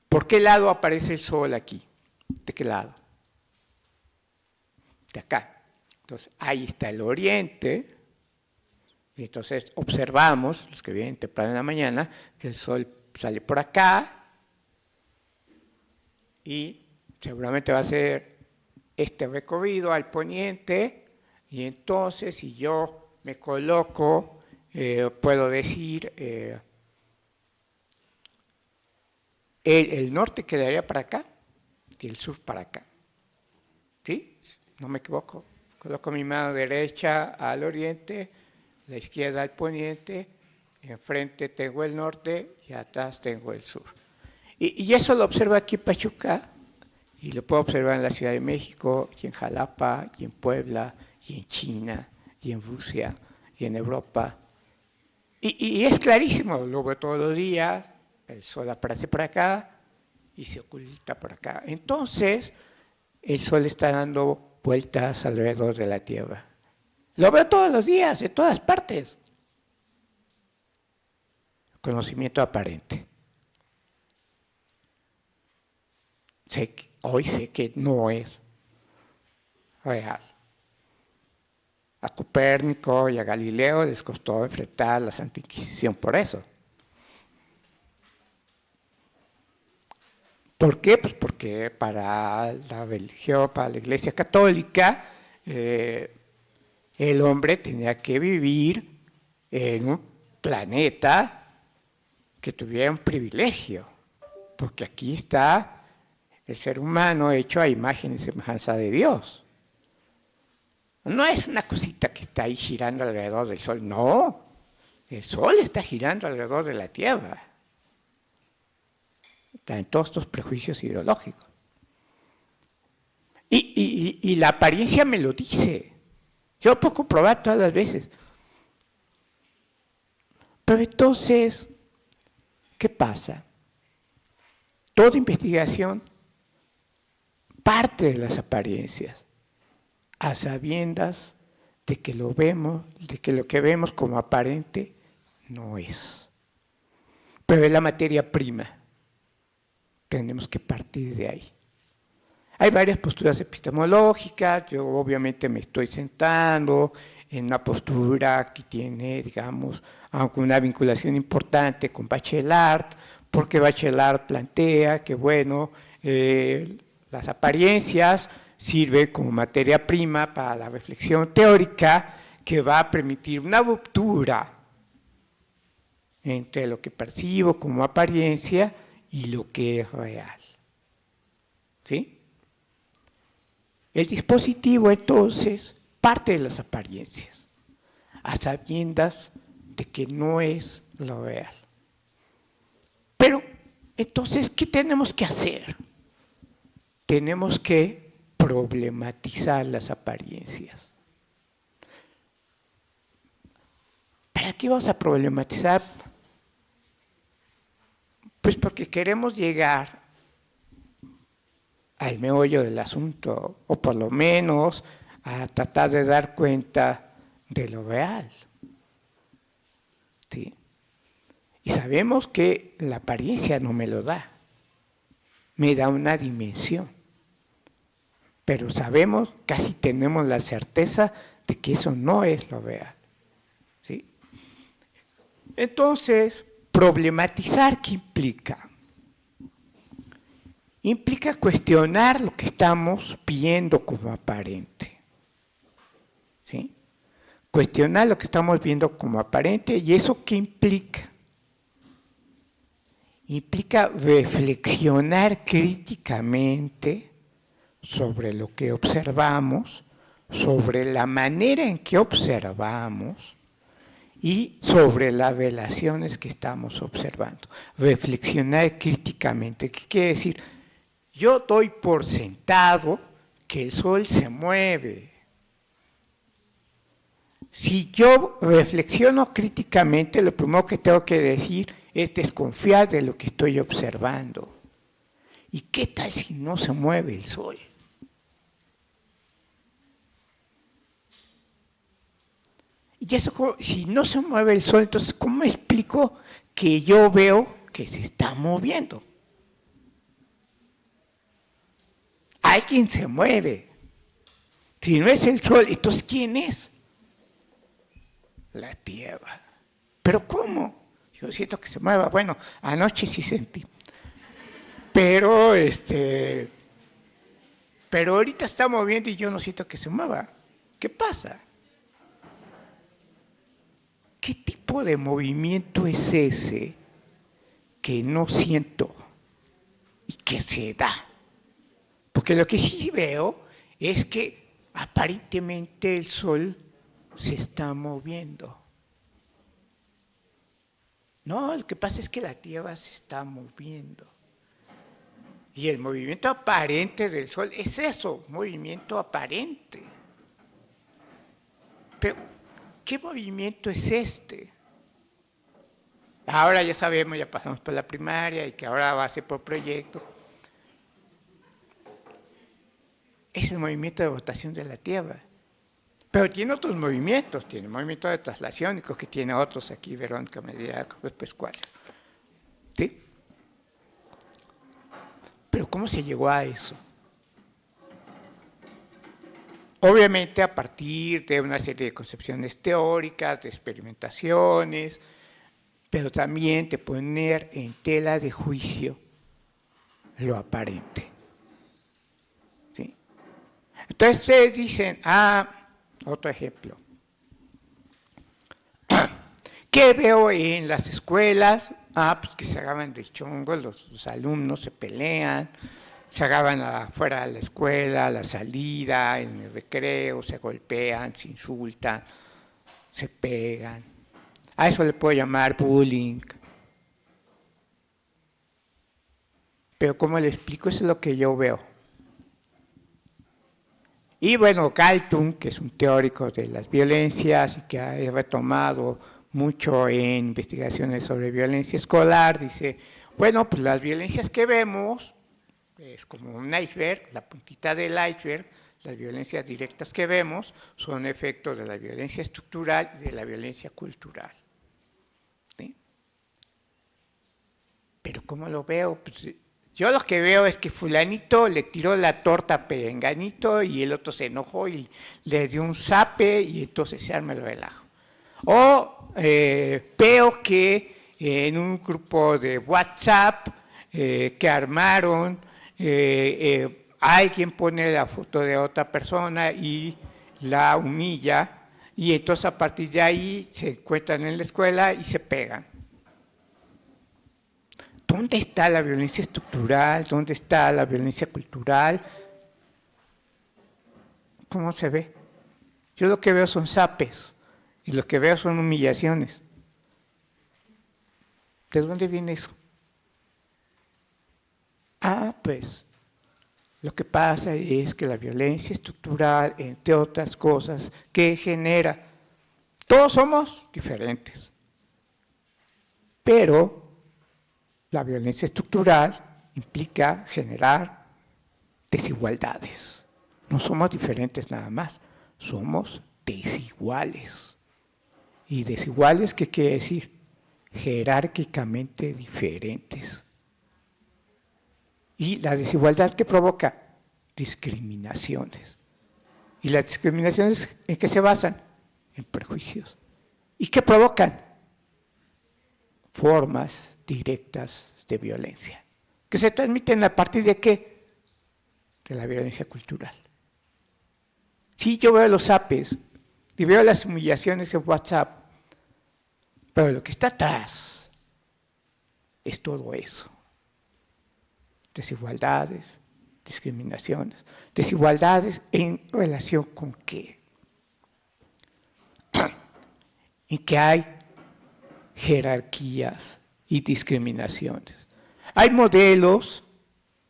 ¿Por qué lado aparece el sol aquí? ¿De qué lado? De acá. Entonces, ahí está el oriente. Y entonces observamos, los que vienen temprano en la mañana, que el sol sale por acá y seguramente va a ser este recorrido al poniente, y entonces si yo me coloco, puedo decir, el norte quedaría para acá y el sur para acá. ¿Sí? No me equivoco. Coloco mi mano derecha al oriente, la izquierda al poniente, enfrente tengo el norte y atrás tengo el sur. Y eso lo observo aquí en Pachuca, y lo puedo observar en la Ciudad de México, y en Jalapa, y en Puebla, y en China, y en Rusia, y en Europa. Y es clarísimo, lo veo todos los días, el sol aparece por acá y se oculta por acá. Entonces, el sol está dando vueltas alrededor de la Tierra. Lo veo todos los días, en todas partes. Conocimiento aparente. Hoy sé que no es real. A Copérnico y a Galileo les costó enfrentar la Santa Inquisición por eso. ¿Por qué? Pues porque para la religión, para la Iglesia Católica, el hombre tenía que vivir en un planeta que tuviera un privilegio, porque aquí está el ser humano hecho a imagen y semejanza de Dios. No es una cosita que está ahí girando alrededor del sol, no, el sol está girando alrededor de la Tierra. Está en todos estos prejuicios ideológicos. Y la apariencia me lo dice. Yo lo puedo comprobar todas las veces. Pero entonces, ¿qué pasa? Toda investigación parte de las apariencias, a sabiendas de que lo vemos, de que lo que vemos como aparente no es. Pero es la materia prima. Tenemos que partir de ahí. Hay varias posturas epistemológicas, yo obviamente me estoy sentando en una postura que tiene, digamos, aunque una vinculación importante con Bachelard, porque Bachelard plantea que, bueno, las apariencias sirven como materia prima para la reflexión teórica que va a permitir una ruptura entre lo que percibo como apariencia y lo que es real. ¿Sí? El dispositivo, entonces, parte de las apariencias, a sabiendas de que no es lo real. Pero, entonces, ¿qué tenemos que hacer? Tenemos que problematizar las apariencias. ¿Para qué vamos a problematizar? Pues porque queremos llegar al meollo del asunto, o por lo menos a tratar de dar cuenta de lo real. ¿Sí? Y sabemos que la apariencia no me lo da, me da una dimensión. Pero sabemos, casi tenemos la certeza de que eso no es lo real. ¿Sí? Entonces, problematizar, ¿qué implica? Implica cuestionar lo que estamos viendo como aparente. ¿Sí? Cuestionar lo que estamos viendo como aparente, ¿y eso qué implica? Implica reflexionar críticamente sobre lo que observamos, sobre la manera en que observamos y sobre las relaciones que estamos observando. Reflexionar críticamente, ¿qué quiere decir? Yo doy por sentado que el sol se mueve. Si yo reflexiono críticamente, lo primero que tengo que decir es desconfiar de lo que estoy observando. ¿Y qué tal si no se mueve el sol? Y eso, si no se mueve el sol, entonces, ¿cómo explico que yo veo que se está moviendo? Hay quien se mueve. Si no es el sol, entonces ¿quién es? La Tierra. ¿Pero cómo? Yo siento que se mueva. Bueno, anoche sí sentí. Pero ahorita está moviendo y yo no siento que se mueva. ¿Qué pasa? ¿Qué tipo de movimiento es ese que no siento y que se da? Porque lo que sí veo es que aparentemente el sol se está moviendo. No, lo que pasa es que la Tierra se está moviendo. Y el movimiento aparente del sol es eso, movimiento aparente. Pero, ¿qué movimiento es este? Ahora ya sabemos, ya pasamos por la primaria y que ahora va a ser por proyectos. Es el movimiento de rotación de la Tierra. Pero tiene otros movimientos, tiene movimiento de traslación, que tiene otros aquí, Verónica me dirá después cuáles. ¿Sí? Pero ¿cómo se llegó a eso? Obviamente a partir de una serie de concepciones teóricas, de experimentaciones, pero también de poner en tela de juicio lo aparente. ¿Sí? Entonces ustedes dicen, otro ejemplo. ¿Qué veo en las escuelas? Pues que se agarran de chongo, los alumnos se pelean, se agarran afuera de la escuela, a la salida, en el recreo, se golpean, se insultan, se pegan. A eso le puedo llamar bullying. Pero ¿cómo le explico? Eso es lo que yo veo. Y bueno, Galtung, que es un teórico de las violencias y que ha retomado mucho en investigaciones sobre violencia escolar, dice, bueno, pues las violencias que vemos es como un iceberg, la puntita del iceberg, las violencias directas que vemos son efectos de la violencia estructural y de la violencia cultural. ¿Sí? Pero ¿cómo lo veo? Pues yo lo que veo es que fulanito le tiró la torta a perenganito y el otro se enojó y le dio un zape y entonces se arma el relajo. O veo que en un grupo de WhatsApp que armaron, alguien pone la foto de otra persona y la humilla y entonces a partir de ahí se encuentran en la escuela y se pegan. ¿Dónde está la violencia estructural? ¿Dónde está la violencia cultural? ¿Cómo se ve? Yo lo que veo son zapes y lo que veo son humillaciones. ¿De dónde viene eso? Pues lo que pasa es que la violencia estructural, entre otras cosas, ¿qué genera? Todos somos diferentes, pero la violencia estructural implica generar desigualdades. No somos diferentes nada más, somos desiguales. ¿Y desiguales qué quiere decir? Jerárquicamente diferentes. Y la desigualdad que provoca discriminaciones. ¿Y las discriminaciones en qué se basan? En prejuicios. ¿Y qué provocan? Formas directas de violencia. ¿Que se transmiten a partir de qué? De la violencia cultural. Sí, yo veo los apes y veo las humillaciones en WhatsApp, pero lo que está atrás es todo eso. Desigualdades, discriminaciones. Desigualdades en relación con qué? En que hay jerarquías y discriminaciones. Hay modelos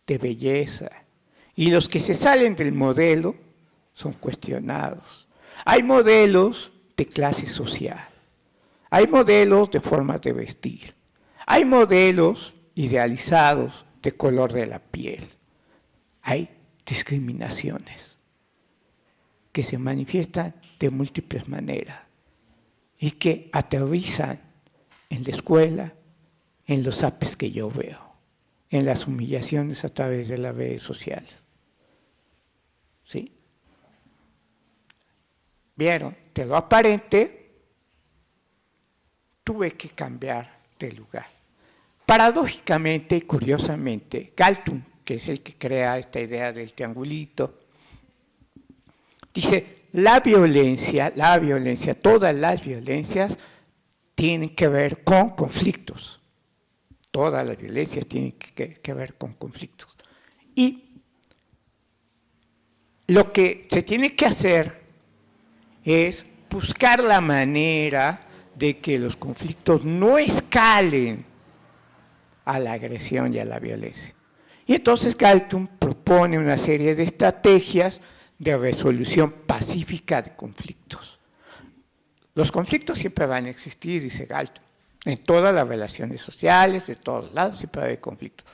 de belleza y los que se salen del modelo son cuestionados. Hay modelos de clase social. Hay modelos de formas de vestir. Hay modelos idealizados de color de la piel. Hay discriminaciones que se manifiestan de múltiples maneras. y que aterrizan en la escuela, en los apes que yo veo, en las humillaciones a través de las redes sociales. ¿Sí? ¿Vieron? De lo aparente, tuve que cambiar de lugar. Paradójicamente y curiosamente, Galtung, que es el que crea esta idea del triangulito, dice, la violencia, todas las violencias tienen que ver con conflictos. Todas las violencias tienen que ver con conflictos. Y lo que se tiene que hacer es buscar la manera de que los conflictos no escalen a la agresión y a la violencia. Y entonces Galtung propone una serie de estrategias de resolución pacífica de conflictos. Los conflictos siempre van a existir, dice Galtung. En todas las relaciones sociales, de todos lados, siempre va a haber conflictos.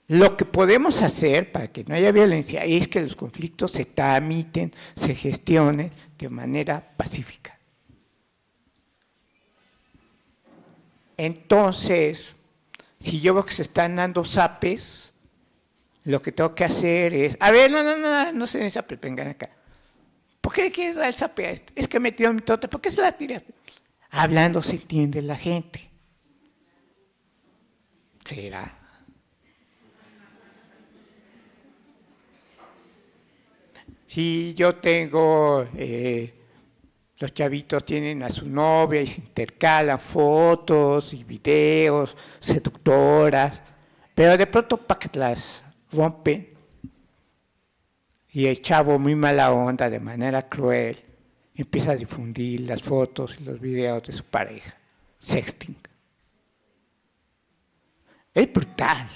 Lo que podemos hacer para que no haya violencia es que los conflictos se tramiten, se gestionen de manera pacífica. Entonces, si yo veo que se están dando zapes, lo que tengo que hacer es, a ver, no se den zapes, vengan acá. ¿Por qué le quieres dar el zape a este? Es que me tiró mi torta, ¿por qué se la tiraste? Hablando se entiende la gente. ¿Será? Si yo tengo, los chavitos tienen a su novia y se intercalan fotos y videos, seductoras, pero de pronto las rompen y el chavo muy mala onda, de manera cruel, empieza a difundir las fotos y los videos de su pareja. Sexting. Es brutal.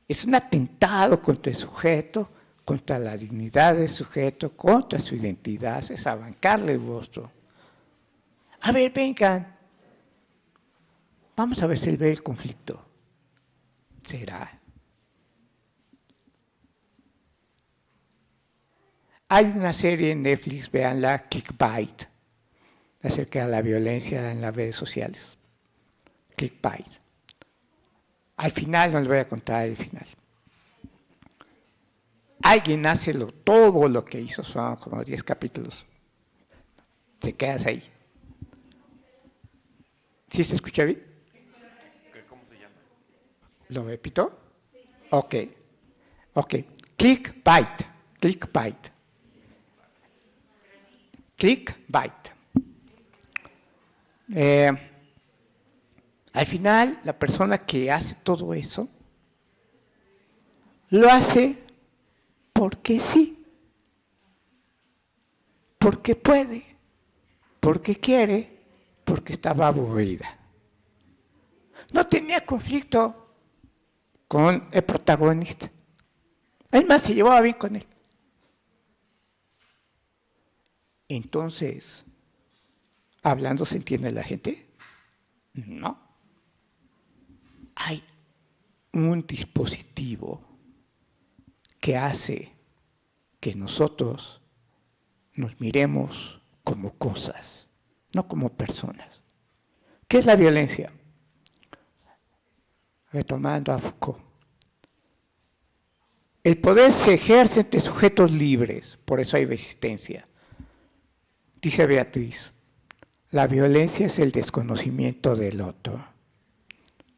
Es un atentado contra el sujeto, contra la dignidad del sujeto, contra su identidad, es arrancarle el rostro. A ver, vengan. Vamos a resolver el conflicto. ¿Será? Hay una serie en Netflix, véanla, Clickbait, acerca de la violencia en las redes sociales. Clickbait. Al final, no les voy a contar el final. Alguien hace todo lo que hizo, son como 10 capítulos. Te quedas ahí. ¿Sí se escucha bien? ¿Cómo se llama? ¿Lo repito? Ok. Clickbait. Clickbait. Al final, la persona que hace todo eso, lo hace porque sí, porque puede, porque quiere, porque estaba aburrida. No tenía conflicto con el protagonista. Además, se llevaba bien con él. Entonces, ¿hablando se entiende la gente? No. Hay un dispositivo que hace que nosotros nos miremos como cosas, no como personas. ¿Qué es la violencia? Retomando a Foucault. El poder se ejerce entre sujetos libres, por eso hay resistencia. Dice Beatriz, la violencia es el desconocimiento del otro.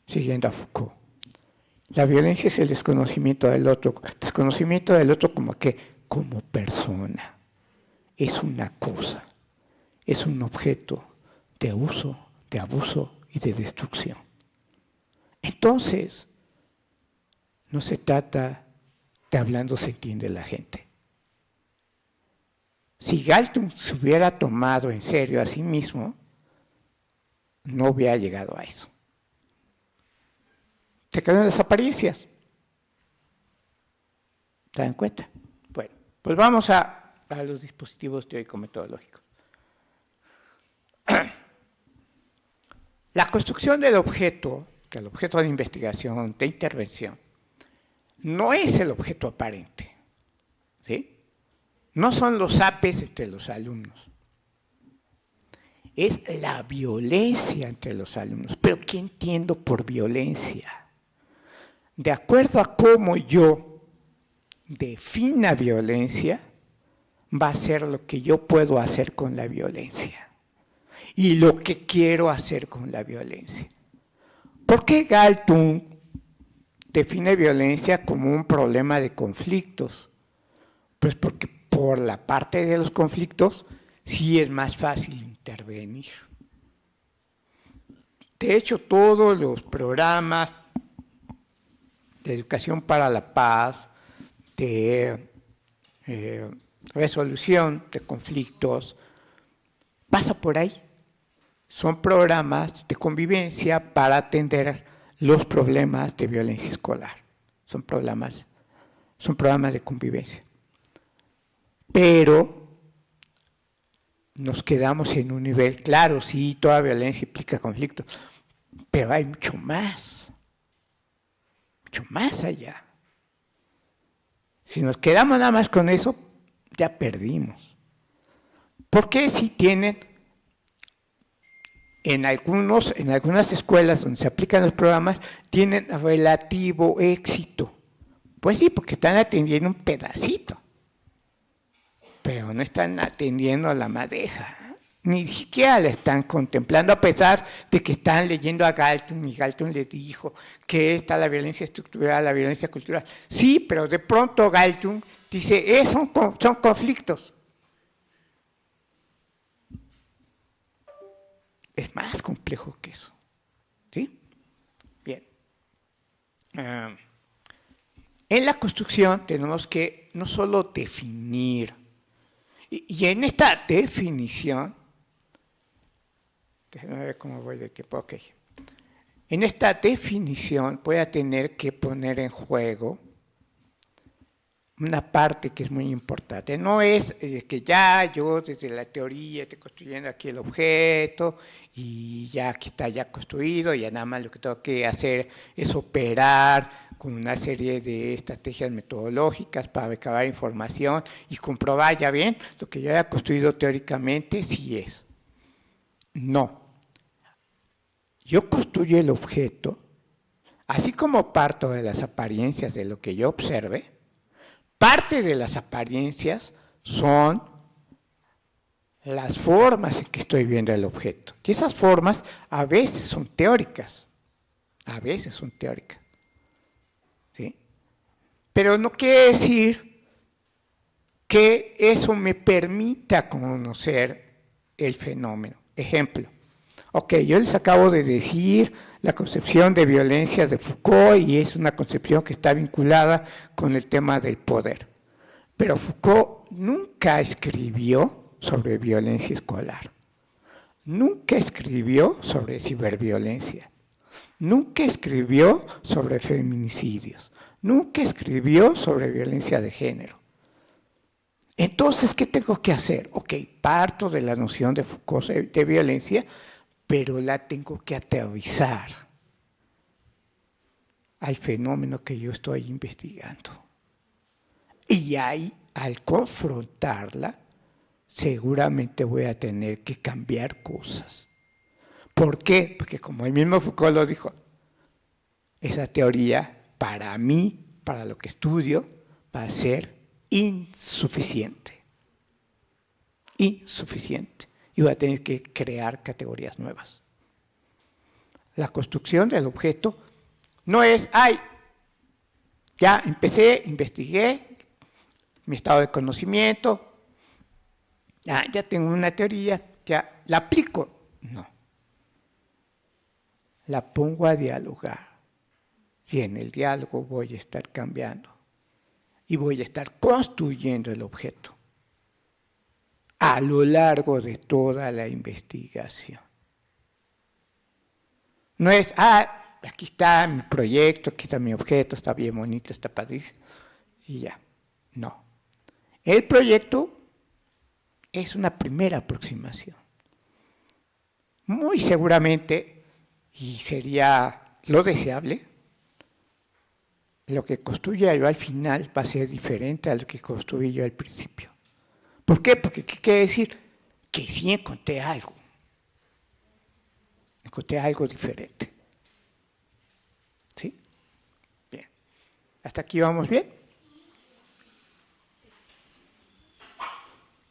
Siguiendo a Foucault. La violencia es el desconocimiento del otro como que, como persona. Es una cosa, es un objeto de uso, de abuso y de destrucción. Entonces, no se trata de hablando se entiende la gente. Si Galtung se hubiera tomado en serio a sí mismo, no hubiera llegado a eso. Se quedan las apariencias. ¿Se dan cuenta? Bueno, pues vamos a los dispositivos teórico-metodológicos. La construcción del objeto, que el objeto de investigación, de intervención, no es el objeto aparente. ¿Sí? No son los apes entre los alumnos. es la violencia entre los alumnos. ¿Pero qué entiendo por violencia? De acuerdo a cómo yo defina violencia, va a ser lo que yo puedo hacer con la violencia y lo que quiero hacer con la violencia. ¿Por qué Galtung define violencia como un problema de conflictos? Pues porque por la parte de los conflictos sí es más fácil intervenir. De hecho, todos los programas de educación para la paz, de resolución de conflictos, pasa por ahí. Son programas de convivencia para atender los problemas de violencia escolar. Son programas de convivencia. Pero nos quedamos en un nivel, claro, sí, toda violencia implica conflicto, pero hay mucho más allá. Si nos quedamos nada más con eso, ya perdimos. Porque si tienen, en algunas escuelas donde se aplican los programas, tienen relativo éxito? Pues sí, porque están atendiendo un pedacito, pero no están atendiendo a la madeja. Ni siquiera la están contemplando, a pesar de que están leyendo a Galtung, y Galtung les dijo que está la violencia estructural, la violencia cultural. Sí, pero de pronto Galtung dice, son conflictos. Es más complejo que eso. ¿Sí? Bien. En la construcción tenemos que no solo definir, y en esta definición, déjenme ver cómo voy de tiempo. Ok. En esta definición voy a tener que poner en juego una parte que es muy importante. No es que ya yo desde la teoría estoy construyendo aquí el objeto y ya aquí está ya construido, y ya nada más lo que tengo que hacer es operar con una serie de estrategias metodológicas para recabar información y comprobar ya bien lo que yo haya construido teóricamente sí es. No. Yo construyo el objeto, así como parto de las apariencias de lo que yo observe. Parte de las apariencias son las formas en que estoy viendo el objeto. Y esas formas a veces son teóricas. ¿Sí? Pero no quiere decir que eso me permita conocer el fenómeno. Ejemplo. Ok, yo les acabo de decir la concepción de violencia de Foucault, y es una concepción que está vinculada con el tema del poder. Pero Foucault nunca escribió sobre violencia escolar, nunca escribió sobre ciberviolencia, nunca escribió sobre feminicidios, nunca escribió sobre violencia de género. Entonces, ¿qué tengo que hacer? Ok, parto de la noción de Foucault de violencia, pero la tengo que aterrizar al fenómeno que yo estoy investigando. Y ahí, al confrontarla, seguramente voy a tener que cambiar cosas. ¿Por qué? Porque como el mismo Foucault lo dijo, esa teoría, para mí, para lo que estudio, va a ser insuficiente. Insuficiente. Y voy a tener que crear categorías nuevas. La construcción del objeto no es, ya empecé, investigué mi estado de conocimiento, ya tengo una teoría, ya la aplico. No. La pongo a dialogar. Y en el diálogo voy a estar cambiando. Y voy a estar construyendo el objeto a lo largo de toda la investigación. No es, aquí está mi proyecto, aquí está mi objeto, está bien bonito, está padrísimo, y ya. No. El proyecto es una primera aproximación. Muy seguramente, y sería lo deseable, lo que construya yo al final va a ser diferente a lo que construí yo al principio. ¿Por qué? Porque ¿qué quiere decir? Que sí encontré algo. encontré algo diferente. ¿Sí? Bien. ¿Hasta aquí vamos bien?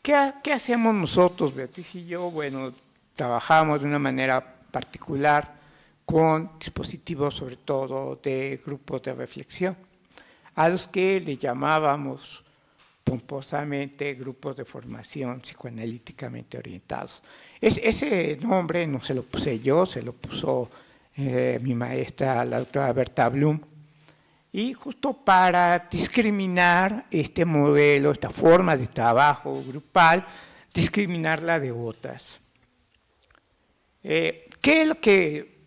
¿Qué hacemos nosotros, Beatriz y yo? Bueno, trabajamos de una manera particular con dispositivos, sobre todo de grupos de reflexión, a los que le llamábamos pomposamente grupos de formación psicoanalíticamente orientados. Ese nombre no se lo puse yo, se lo puso mi maestra, la doctora Berta Blum, y justo para discriminar este modelo, esta forma de trabajo grupal, discriminarla de otras. ¿Qué es lo que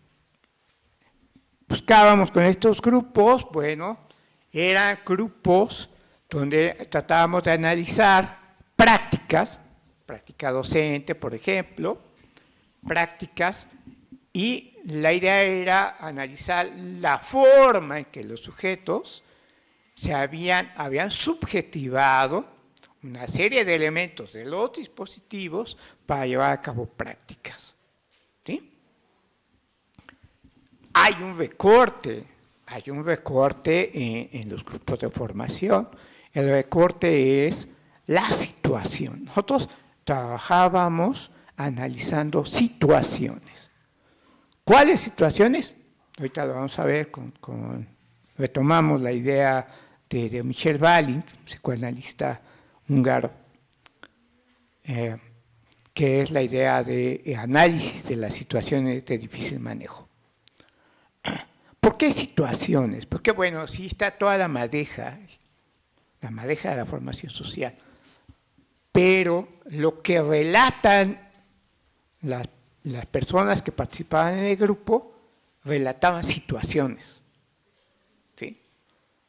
buscábamos con estos grupos? Bueno, eran grupos donde tratábamos de analizar práctica docente, por ejemplo, prácticas, y la idea era analizar la forma en que los sujetos se habían subjetivado una serie de elementos de los dispositivos para llevar a cabo prácticas. ¿Sí? Hay un recorte en los grupos de formación. El recorte es la situación. Nosotros trabajábamos analizando situaciones. ¿Cuáles situaciones? Ahorita lo vamos a ver, retomamos la idea de Michel Balint, psicoanalista húngaro, que es la idea de análisis de las situaciones de difícil manejo. ¿Por qué situaciones? Porque, bueno, sí está toda la madeja de la formación social, pero lo que relatan las personas que participaban en el grupo relataban situaciones. ¿Sí?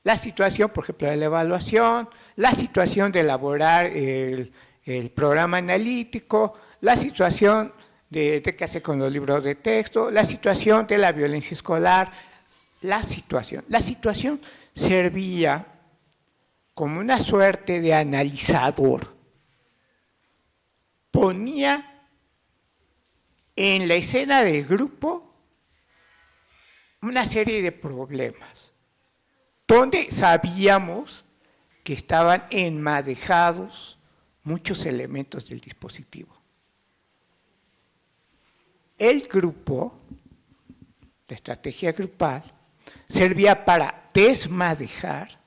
La situación, por ejemplo, de la evaluación, la situación de elaborar el programa analítico, la situación de qué hacer con los libros de texto, la situación de la violencia escolar, la situación. La situación servía como una suerte de analizador. Ponía en la escena del grupo una serie de problemas, donde sabíamos que estaban enmadejados muchos elementos del dispositivo. El grupo, la estrategia grupal, servía para desmadejar,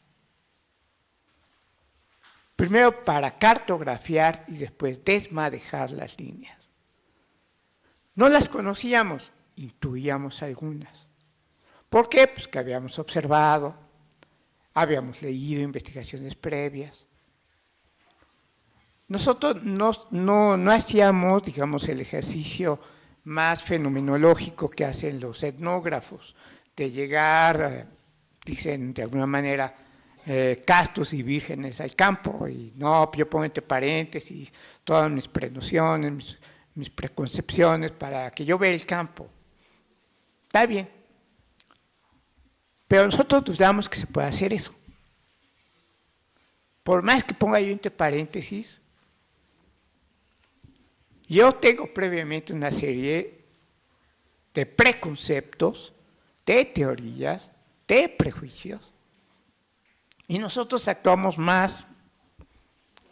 primero para cartografiar y después desmadejar las líneas. No las conocíamos, intuíamos algunas. ¿Por qué? Pues que habíamos observado, habíamos leído investigaciones previas. Nosotros no hacíamos, digamos, el ejercicio más fenomenológico que hacen los etnógrafos, de llegar, dicen de alguna manera, castos y vírgenes al campo, y no, yo pongo entre paréntesis todas mis prenociones, mis preconcepciones para que yo vea el campo. Está bien. Pero nosotros dudamos que se pueda hacer eso. Por más que ponga yo entre paréntesis, yo tengo previamente una serie de preconceptos, de teorías, de prejuicios, y nosotros actuamos más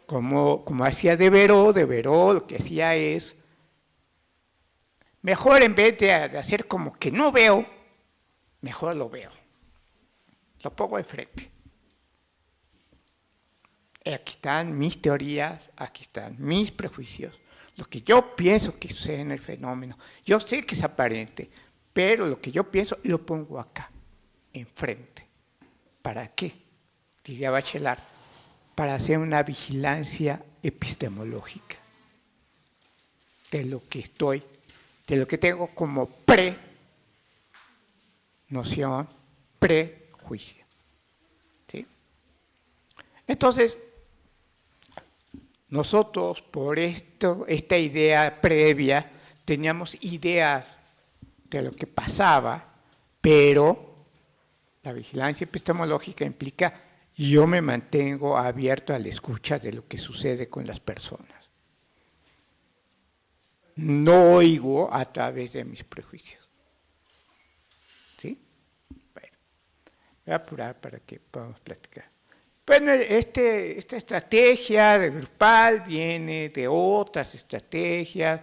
como hacía Devereux. Devereux lo que hacía es, mejor en vez de hacer como que no veo, mejor lo veo. Lo pongo enfrente. Aquí están mis teorías, aquí están mis prejuicios, lo que yo pienso que sucede en el fenómeno. Yo sé que es aparente, pero lo que yo pienso lo pongo acá, enfrente. ¿Para qué? Diría Bachelard, para hacer una vigilancia epistemológica de lo que tengo como noción, prejuicio. ¿Sí? Entonces, nosotros por esta idea previa teníamos ideas de lo que pasaba, pero la vigilancia epistemológica implica yo me mantengo abierto a la escucha de lo que sucede con las personas. no oigo a través de mis prejuicios. ¿Sí? Bueno, voy a apurar para que podamos platicar. Bueno, esta estrategia de grupal viene de otras estrategias.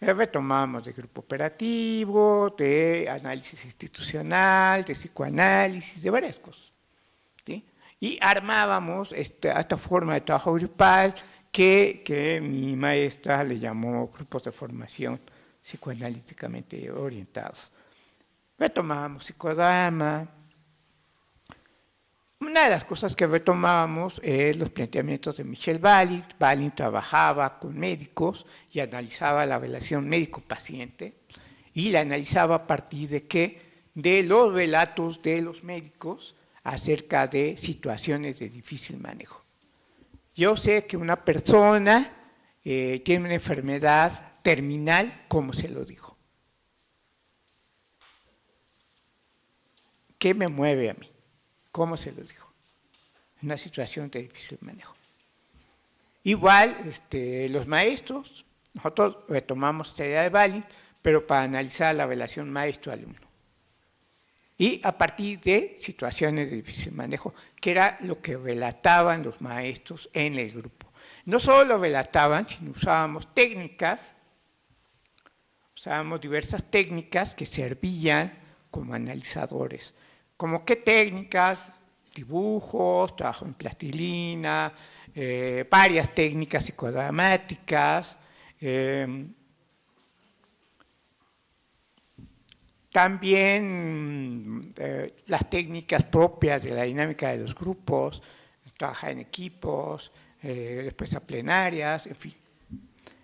Retomamos de grupo operativo, de análisis institucional, de psicoanálisis, de varias cosas. ¿Sí? Y armábamos esta forma de trabajo grupal que mi maestra le llamó grupos de formación psicoanalíticamente orientados. Retomábamos psicodrama. Una de las cosas que retomábamos es los planteamientos de Michel Balint. Balint trabajaba con médicos y analizaba la relación médico-paciente, y la analizaba a partir de qué, de los relatos de los médicos acerca de situaciones de difícil manejo. Yo sé que una persona tiene una enfermedad terminal, como se lo dijo. ¿Qué me mueve a mí? ¿Cómo se lo dijo? Una situación de difícil manejo. Igual, los maestros, nosotros retomamos esta idea de Balint, pero para analizar la relación maestro-alumno. Y a partir de situaciones de difícil manejo, que era lo que relataban los maestros en el grupo. No solo lo relataban, sino usábamos técnicas, usábamos diversas técnicas que servían como analizadores. ¿Como qué técnicas? Dibujos, trabajo en plastilina, varias técnicas psicodramáticas, también las técnicas propias de la dinámica de los grupos, trabajar en equipos, después a plenarias, en fin.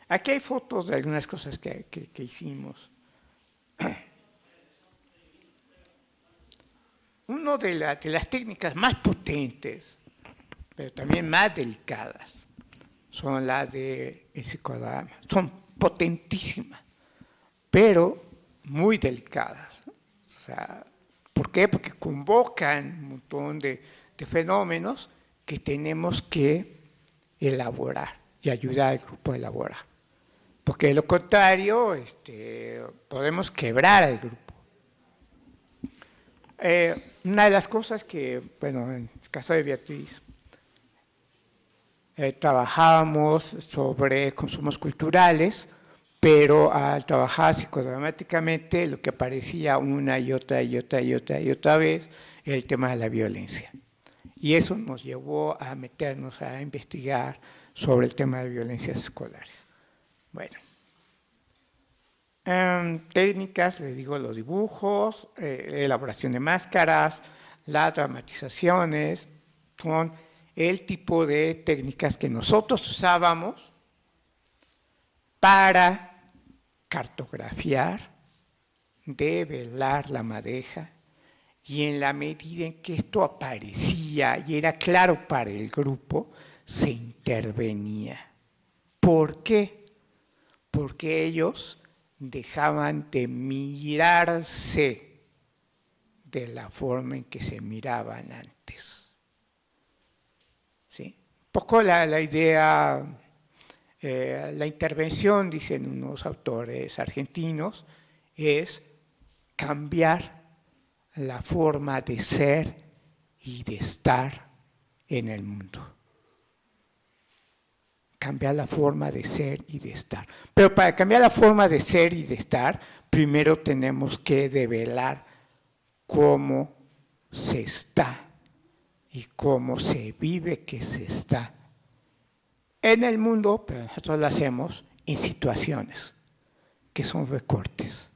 Aquí hay fotos de algunas cosas que hicimos. Una de las técnicas más potentes, pero también más delicadas, son las del psicodrama. Son potentísimas, pero muy delicadas. O sea, ¿por qué? Porque convocan un montón de fenómenos que tenemos que elaborar y ayudar al grupo a elaborar. Porque de lo contrario, podemos quebrar al grupo. Una de las cosas que, bueno, en el caso de Beatriz, trabajábamos sobre consumos culturales, pero al trabajar psicodramáticamente lo que aparecía una y otra vez era el tema de la violencia. Y eso nos llevó a meternos a investigar sobre el tema de violencias escolares. Bueno. Técnicas, les digo, los dibujos, elaboración de máscaras, las dramatizaciones, son el tipo de técnicas que nosotros usábamos para cartografiar, develar la madeja, y en la medida en que esto aparecía y era claro para el grupo, se intervenía. ¿Por qué? Porque ellos dejaban de mirarse de la forma en que se miraban antes. ¿Sí? Un poco la idea, la intervención, dicen unos autores argentinos, es cambiar la forma de ser y de estar en el mundo. Cambiar la forma de ser y de estar. Pero para cambiar la forma de ser y de estar, primero tenemos que develar cómo se está y cómo se vive que se está en el mundo, pero nosotros lo hacemos en situaciones que son recortes.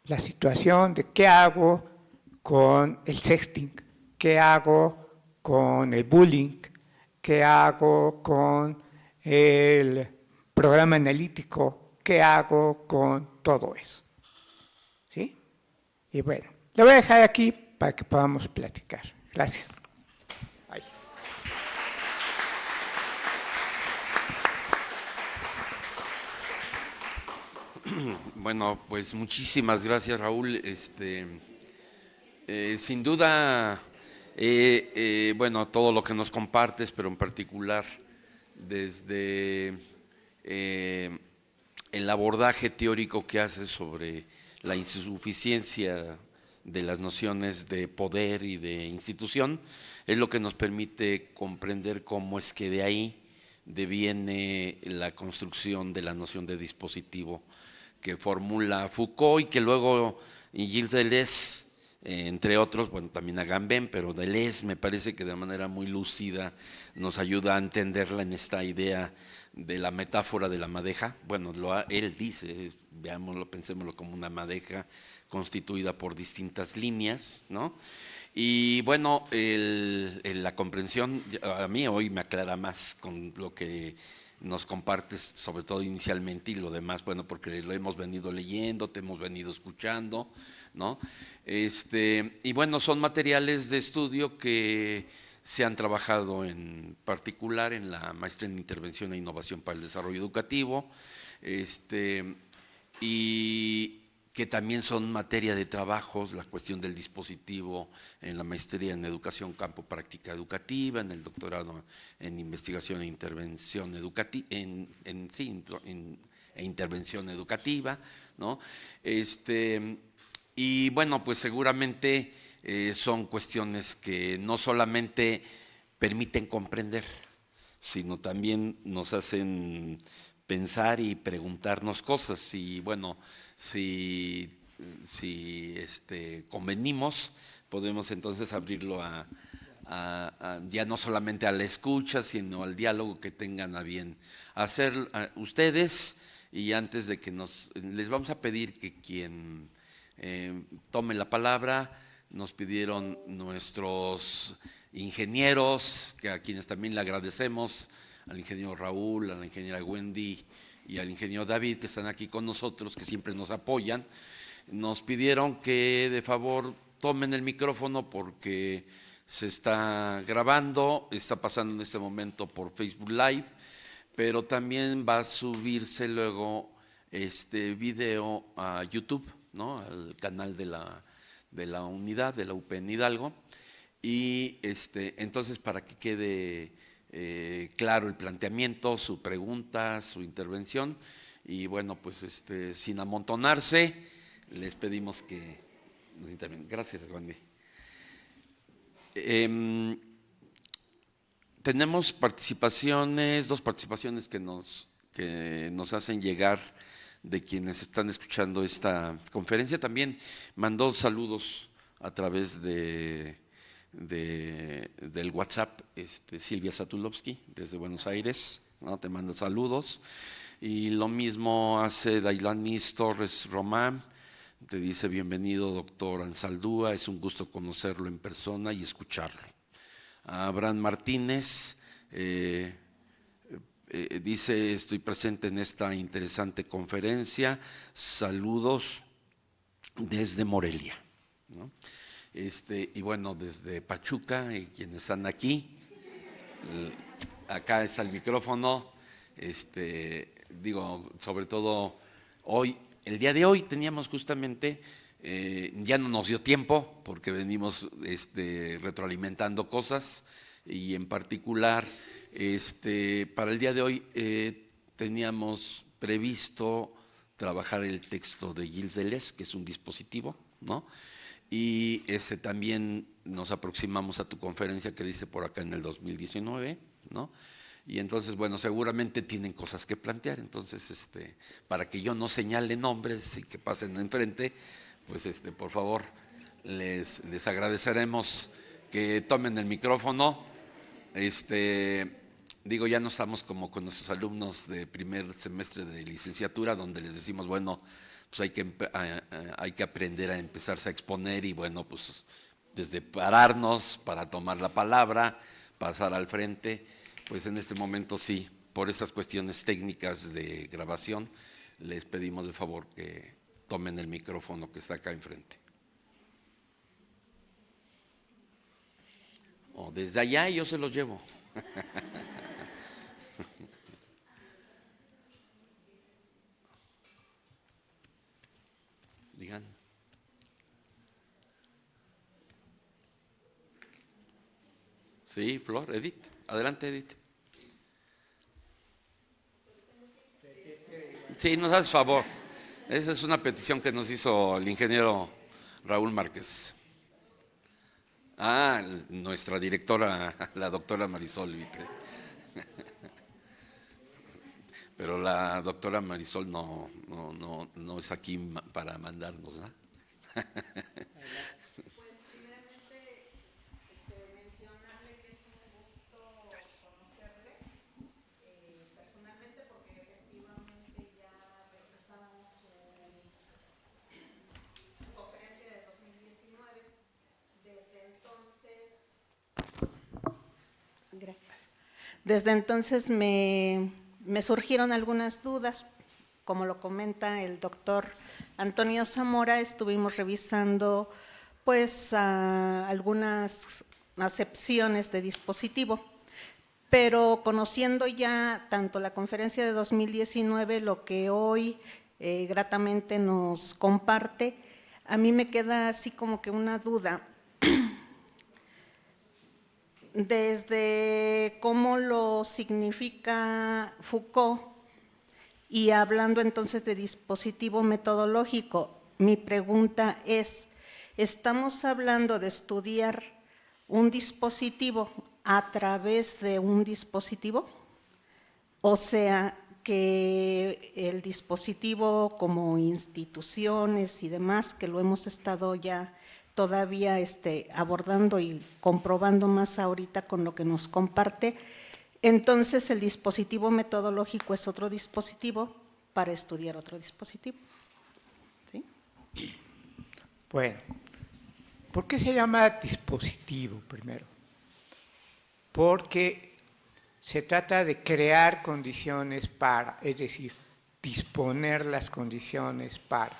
La situación de qué hago con el sexting, qué hago con el bullying, qué hago con el programa analítico, qué hago con todo eso. ¿Sí? Y bueno, lo voy a dejar aquí para que podamos platicar. Gracias. Bye. Bueno, pues muchísimas gracias, Raúl. Sin duda, bueno, todo lo que nos compartes, pero en particular desde el abordaje teórico que hace sobre la insuficiencia de las nociones de poder y de institución es lo que nos permite comprender cómo es que de ahí deviene la construcción de la noción de dispositivo que formula Foucault y que luego Gilles Deleuze, entre otros, bueno, también Agamben, pero Deleuze me parece que de manera muy lúcida nos ayuda a entenderla en esta idea de la metáfora de la madeja. Bueno, él dice, veámoslo, pensémoslo como una madeja constituida por distintas líneas, ¿no? Y bueno, la comprensión a mí hoy me aclara más con lo que nos compartes, sobre todo inicialmente, y lo demás, bueno, porque lo hemos venido leyendo, te hemos venido escuchando, ¿no? Y bueno, son materiales de estudio que se han trabajado en particular en la maestría en Intervención e Innovación para el Desarrollo Educativo, y que también son materia de trabajos, la cuestión del dispositivo en la maestría en Educación Campo Práctica Educativa, en el doctorado en Investigación e Intervención Educativa, e Intervención Educativa, ¿no? Y bueno, pues seguramente son cuestiones que no solamente permiten comprender, sino también nos hacen pensar y preguntarnos cosas. Y bueno, si convenimos, podemos entonces abrirlo ya no solamente a la escucha, sino al diálogo que tengan a bien hacer ustedes. Y antes de que les vamos a pedir que quien tome la palabra, nos pidieron nuestros ingenieros, que a quienes también le agradecemos, al ingeniero Raúl, a la ingeniera Wendy y al ingeniero David, que están aquí con nosotros, que siempre nos apoyan, nos pidieron que de favor tomen el micrófono porque se está grabando, está pasando en este momento por Facebook Live, pero también va a subirse luego este video a YouTube, ¿no? Al canal de la unidad, de la UPN Hidalgo, y entonces para que quede claro el planteamiento, su pregunta, su intervención, y bueno, pues sin amontonarse, les pedimos que nos intervengan. Gracias, Wendy. Tenemos dos participaciones que nos hacen llegar de quienes están escuchando esta conferencia. También mandó saludos a través del WhatsApp Silvia Satulovsky desde Buenos Aires, ¿no? Te manda saludos. Y lo mismo hace Dailanis Torres Román, te dice bienvenido doctor Ansaldúa, es un gusto conocerlo en persona y escucharlo. Abraham Martínez dice, estoy presente en esta interesante conferencia, saludos desde Morelia, ¿no? Y bueno, desde Pachuca, y quienes están aquí, acá está el micrófono, digo, sobre todo hoy, el día de hoy teníamos justamente, ya no nos dio tiempo porque venimos retroalimentando cosas y en particular para el día de hoy teníamos previsto trabajar el texto de Gilles Deleuze, que es un dispositivo, ¿no? Y también nos aproximamos a tu conferencia que dice por acá en el 2019, ¿no? Y entonces, bueno, seguramente tienen cosas que plantear, entonces, para que yo no señale nombres y que pasen enfrente, pues, por favor, les agradeceremos que tomen el micrófono. Digo, ya no estamos como con nuestros alumnos de primer semestre de licenciatura, donde les decimos, bueno, pues hay que aprender a empezarse a exponer y bueno, pues desde pararnos para tomar la palabra, pasar al frente, pues en este momento sí, por estas cuestiones técnicas de grabación, les pedimos de favor que tomen el micrófono que está acá enfrente. O desde allá yo se los llevo. Digan. Sí, Flor, Edith. Adelante, Edith. Sí, nos haces favor. Esa es una petición que nos hizo el ingeniero Raúl Márquez. Nuestra directora, la doctora Marisol Vitre. Pero la doctora Marisol no es aquí para mandarnos, ¿no? Pues primeramente mencionarle que es un gusto conocerle personalmente porque efectivamente ya revisamos su conferencia de 2019. Desde entonces, gracias. Desde entonces me surgieron algunas dudas. Como lo comenta el doctor Antonio Zamora, estuvimos revisando pues algunas acepciones de dispositivo, pero conociendo ya tanto la conferencia de 2019, lo que hoy gratamente nos comparte, a mí me queda así como que una duda. Desde cómo lo significa Foucault, y hablando entonces de dispositivo metodológico, mi pregunta es, ¿estamos hablando de estudiar un dispositivo a través de un dispositivo? O sea, que el dispositivo como instituciones y demás, que lo hemos estado ya todavía abordando y comprobando más ahorita con lo que nos comparte, entonces el dispositivo metodológico es otro dispositivo para estudiar otro dispositivo. ¿Sí? Bueno, ¿por qué se llama dispositivo primero? Porque se trata de crear condiciones para, es decir, disponer las condiciones para.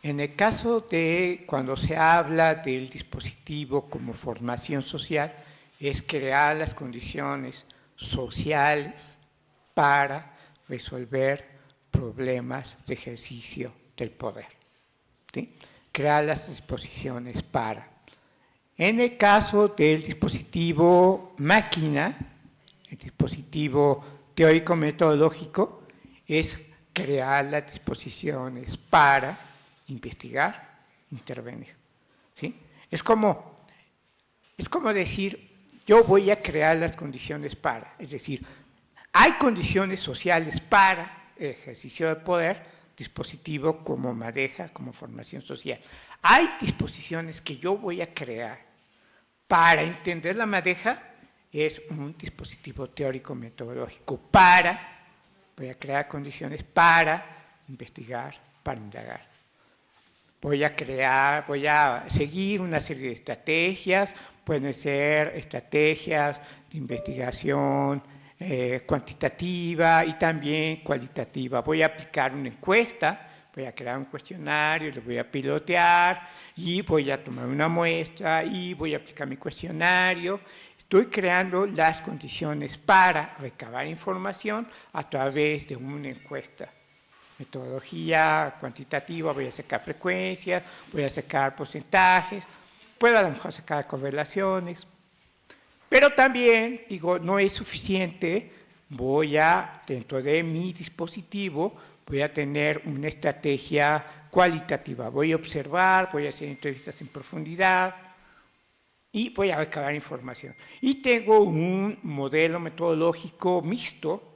En el caso de cuando se habla del dispositivo como formación social, es crear las condiciones sociales para resolver problemas de ejercicio del poder. ¿Sí? Crear las disposiciones para. En el caso del dispositivo máquina, el dispositivo teórico-metodológico, es crear las disposiciones para investigar, intervenir. ¿Sí? Es como decir, yo voy a crear las condiciones para, es decir, hay condiciones sociales para el ejercicio del poder, dispositivo como madeja, como formación social. Hay disposiciones que yo voy a crear para entender la madeja, es un dispositivo teórico-metodológico voy a crear condiciones para investigar, para indagar. Voy a seguir una serie de estrategias, pueden ser estrategias de investigación cuantitativa y también cualitativa. Voy a aplicar una encuesta, voy a crear un cuestionario, lo voy a pilotear y voy a tomar una muestra y voy a aplicar mi cuestionario. Estoy creando las condiciones para recabar información a través de una encuesta. Metodología cuantitativa, voy a sacar frecuencias, voy a sacar porcentajes, puedo a lo mejor sacar correlaciones, pero también, digo, no es suficiente, dentro de mi dispositivo, voy a tener una estrategia cualitativa, voy a observar, voy a hacer entrevistas en profundidad y voy a recabar información. Y tengo un modelo metodológico mixto,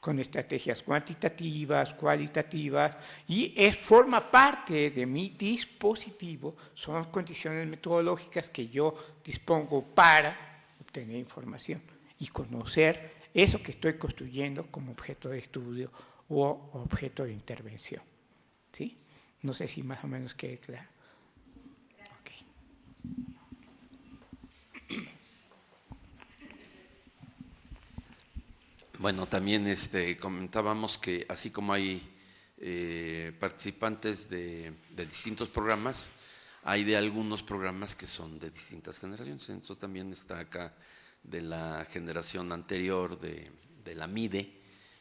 con estrategias cuantitativas, cualitativas, y forma parte de mi dispositivo, son condiciones metodológicas que yo dispongo para obtener información y conocer eso que estoy construyendo como objeto de estudio o objeto de intervención. ¿Sí? No sé si más o menos quede claro. Okay. Bueno, también comentábamos que así como hay participantes de distintos programas, hay de algunos programas que son de distintas generaciones. Entonces también está acá de la generación anterior de la MIDE,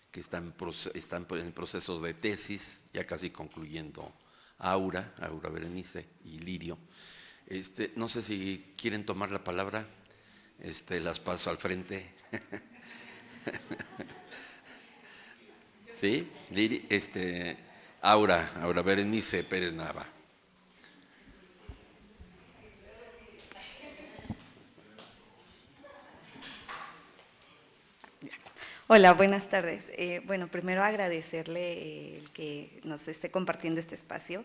que están en procesos de tesis, ya casi concluyendo Aura Berenice y Lirio. No sé si quieren tomar la palabra, las paso al frente. ¿Sí? Aura Berenice Pérez Nava. Hola, buenas tardes. Bueno, primero agradecerle el que nos esté compartiendo este espacio.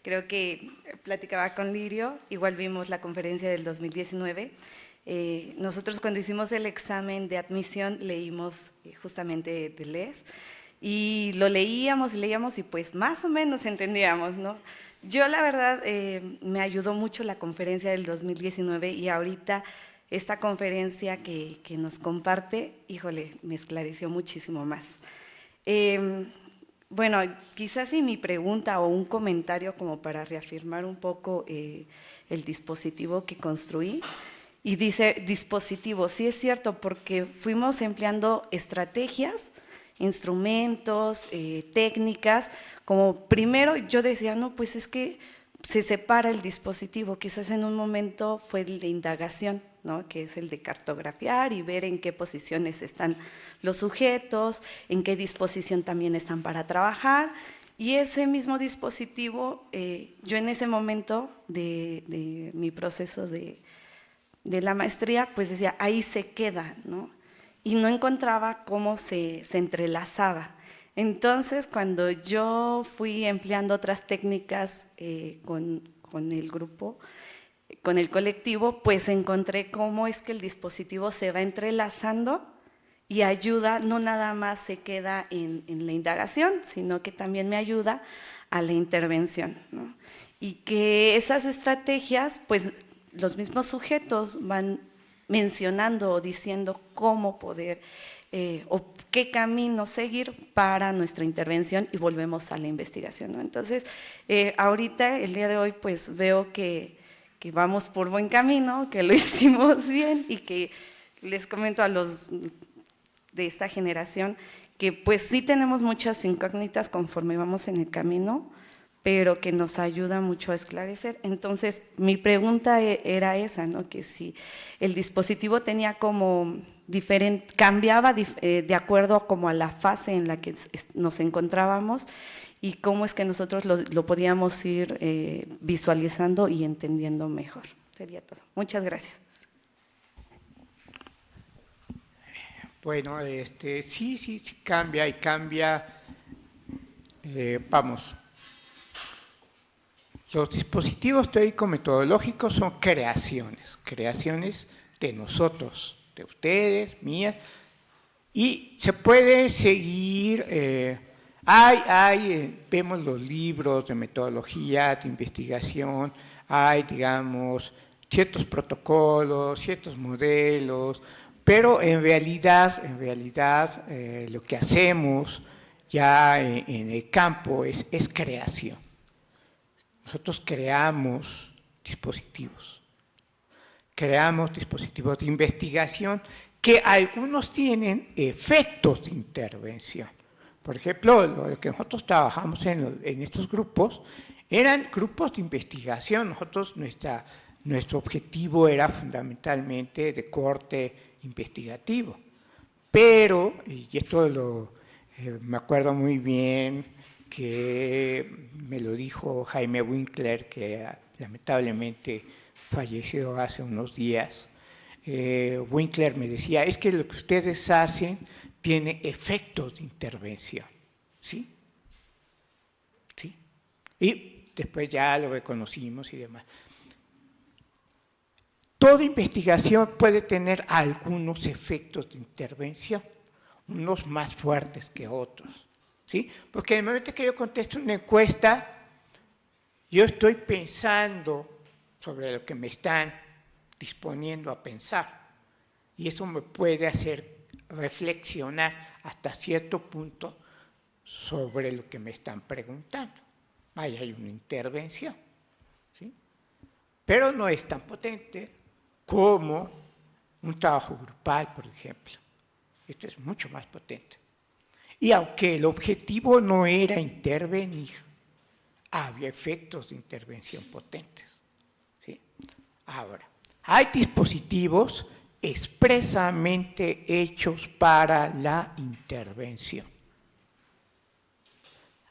Creo que platicaba con Lirio, igual vimos la conferencia del 2019. Nosotros cuando hicimos el examen de admisión leímos justamente Deleuze y lo leíamos y pues más o menos entendíamos, ¿no? Yo la verdad me ayudó mucho la conferencia del 2019 y ahorita esta conferencia que nos comparte, híjole, me esclareció muchísimo más. Bueno, quizás mi pregunta o un comentario como para reafirmar un poco el dispositivo que construí. Y dice dispositivo, sí es cierto, porque fuimos empleando estrategias, instrumentos, técnicas, como primero yo decía, no, pues es que se separa el dispositivo, quizás en un momento fue el de indagación, ¿no? Que es el de cartografiar y ver en qué posiciones están los sujetos, en qué disposición también están para trabajar, y ese mismo dispositivo, yo en ese momento de mi proceso de la maestría, pues decía, ahí se queda, ¿no? Y no encontraba cómo se entrelazaba. Entonces, cuando yo fui empleando otras técnicas con el grupo, con el colectivo, pues encontré cómo es que el dispositivo se va entrelazando y ayuda, no nada más se queda en la indagación, sino que también me ayuda a la intervención, ¿no? Y que esas estrategias, pues los mismos sujetos van mencionando o diciendo cómo poder o qué camino seguir para nuestra intervención y volvemos a la investigación, ¿no? Entonces, ahorita, el día de hoy, pues veo que vamos por buen camino, que lo hicimos bien y que les comento a los de esta generación que pues sí tenemos muchas incógnitas conforme vamos en el camino, pero que nos ayuda mucho a esclarecer. Entonces, mi pregunta era esa, ¿no? Que si el dispositivo tenía como diferente, cambiaba de acuerdo como a la fase en la que nos encontrábamos y cómo es que nosotros lo podíamos ir visualizando y entendiendo mejor. Sería todo. Muchas gracias. Bueno, sí cambia y cambia, vamos. Los dispositivos teórico-metodológicos son creaciones de nosotros, de ustedes, mías, y se puede seguir, vemos los libros de metodología, de investigación, hay, digamos, ciertos protocolos, ciertos modelos, pero en realidad lo que hacemos ya en el campo es creación. Nosotros creamos dispositivos de investigación que algunos tienen efectos de intervención. Por ejemplo, lo que nosotros trabajamos en estos grupos eran grupos de investigación. Nuestro objetivo era fundamentalmente de corte investigativo. Pero, y esto me acuerdo muy bien, que me lo dijo Jaime Winkler, que lamentablemente falleció hace unos días. Winkler me decía, es que lo que ustedes hacen tiene efectos de intervención, ¿sí? ¿Sí? Y después ya lo reconocimos y demás. Toda investigación puede tener algunos efectos de intervención, unos más fuertes que otros. ¿Sí? Porque en el momento que yo contesto una encuesta, yo estoy pensando sobre lo que me están disponiendo a pensar. Y eso me puede hacer reflexionar hasta cierto punto sobre lo que me están preguntando. Ahí hay una intervención, ¿sí? Pero no es tan potente como un trabajo grupal, por ejemplo. Esto es mucho más potente. Y aunque el objetivo no era intervenir, había efectos de intervención potentes, ¿sí? Ahora, hay dispositivos expresamente hechos para la intervención.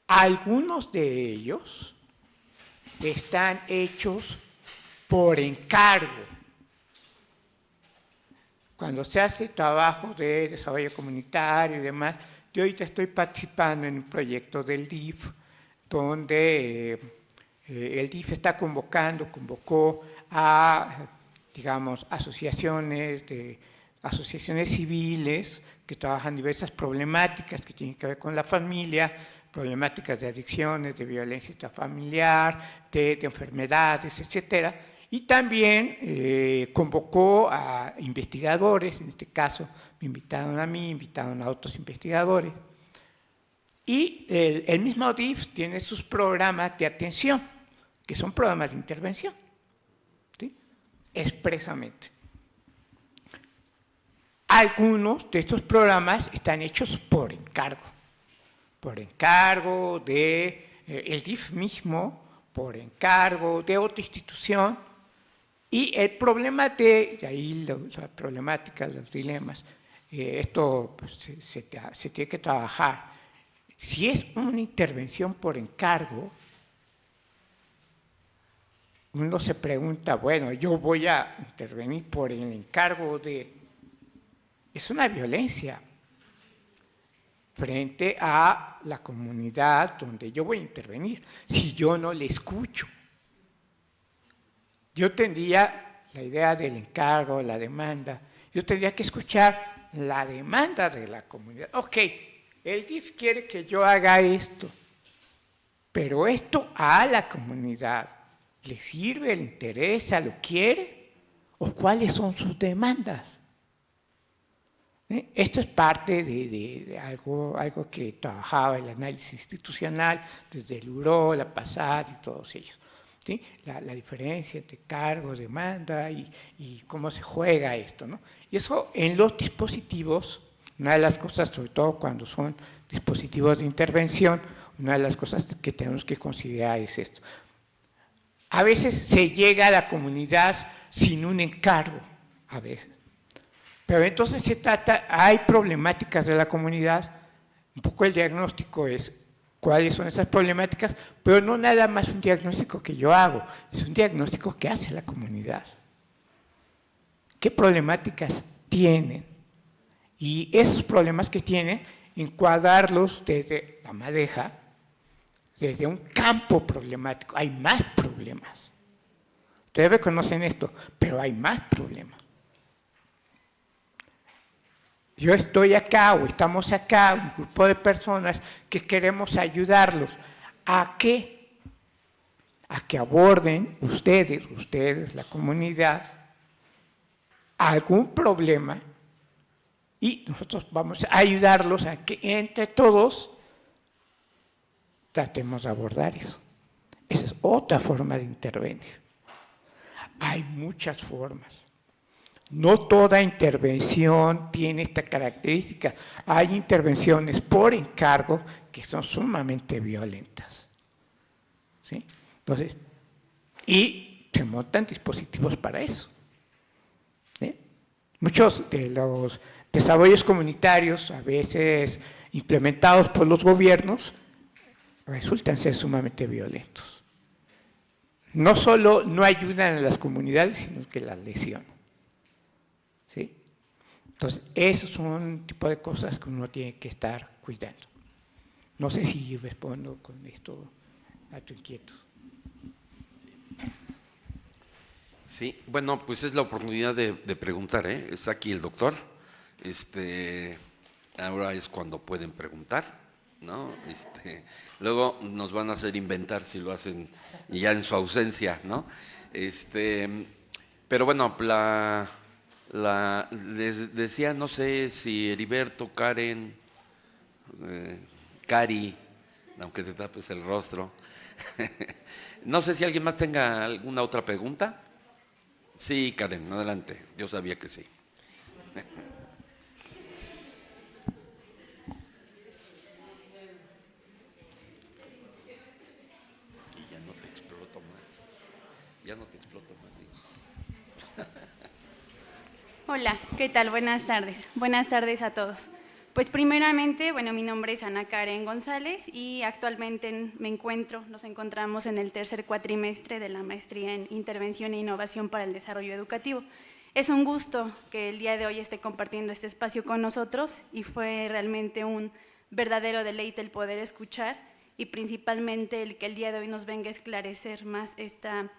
Algunos de ellos están hechos por encargo. Cuando se hace trabajo de desarrollo comunitario y demás, yo ahorita estoy participando en un proyecto del DIF, donde el DIF convocó a, digamos, asociaciones civiles que trabajan diversas problemáticas que tienen que ver con la familia, problemáticas de adicciones, de violencia intrafamiliar, de enfermedades, etcétera. Y también convocó a investigadores, en este caso me invitaron a mí, invitaron a otros investigadores. Y el mismo DIF tiene sus programas de atención, que son programas de intervención, ¿sí? Expresamente. Algunos de estos programas están hechos por encargo de el DIF mismo, por encargo de otra institución. Y el problema de ahí la problemática, los dilemas, esto pues, se tiene que trabajar. Si es una intervención por encargo, uno se pregunta, bueno, yo voy a intervenir por el encargo de... Es una violencia frente a la comunidad donde yo voy a intervenir, si yo no le escucho. Yo tendría la idea del encargo, la demanda, yo tendría que escuchar la demanda de la comunidad. Ok, el DIF quiere que yo haga esto, pero esto a la comunidad le sirve, le interesa, lo quiere, o cuáles son sus demandas. Esto es parte de algo que trabajaba el análisis institucional desde el URO, la PASAD y todos ellos. ¿Sí? La diferencia entre cargo, demanda y cómo se juega esto, ¿no? Y eso en los dispositivos, una de las cosas, sobre todo cuando son dispositivos de intervención, una de las cosas que tenemos que considerar es esto. A veces se llega a la comunidad sin un encargo, a veces. Pero entonces hay problemáticas de la comunidad, un poco el diagnóstico es cuáles son esas problemáticas, pero no nada más un diagnóstico que yo hago, es un diagnóstico que hace la comunidad. ¿Qué problemáticas tienen? Y esos problemas que tienen, encuadrarlos desde la madeja, desde un campo problemático. Hay más problemas. Ustedes reconocen esto, pero hay más problemas. Yo estoy acá o estamos acá, un grupo de personas que queremos ayudarlos. ¿A qué? A que aborden ustedes, la comunidad, algún problema y nosotros vamos a ayudarlos a que entre todos tratemos de abordar eso. Esa es otra forma de intervenir. Hay muchas formas. No toda intervención tiene esta característica. Hay intervenciones por encargo que son sumamente violentas. ¿Sí? Entonces, y se montan dispositivos para eso. ¿Sí? Muchos de los desarrollos comunitarios, a veces implementados por los gobiernos, resultan ser sumamente violentos. No solo no ayudan a las comunidades, sino que las lesionan. ¿Sí? Entonces, esos son un tipo de cosas que uno tiene que estar cuidando. No sé si respondo con esto a tu inquietud. Sí, bueno, pues es la oportunidad de preguntar, ¿eh? Está aquí el doctor. Ahora es cuando pueden preguntar, ¿no? Luego nos van a hacer inventar si lo hacen ya en su ausencia, ¿no? Pero bueno, les decía, no sé si Heriberto, Karen, Cari, aunque te tapes el rostro. No sé si alguien más tenga alguna otra pregunta. Sí, Karen, adelante. Yo sabía que sí. Y ya no te exploto más. Ya no te exploto más. Hola, ¿qué tal? Buenas tardes. Buenas tardes a todos. Pues primeramente, bueno, mi nombre es Ana Karen González y actualmente nos encontramos en el tercer cuatrimestre de la maestría en Intervención e Innovación para el Desarrollo Educativo. Es un gusto que el día de hoy esté compartiendo este espacio con nosotros y fue realmente un verdadero deleite el poder escuchar y principalmente el que el día de hoy nos venga a esclarecer más esta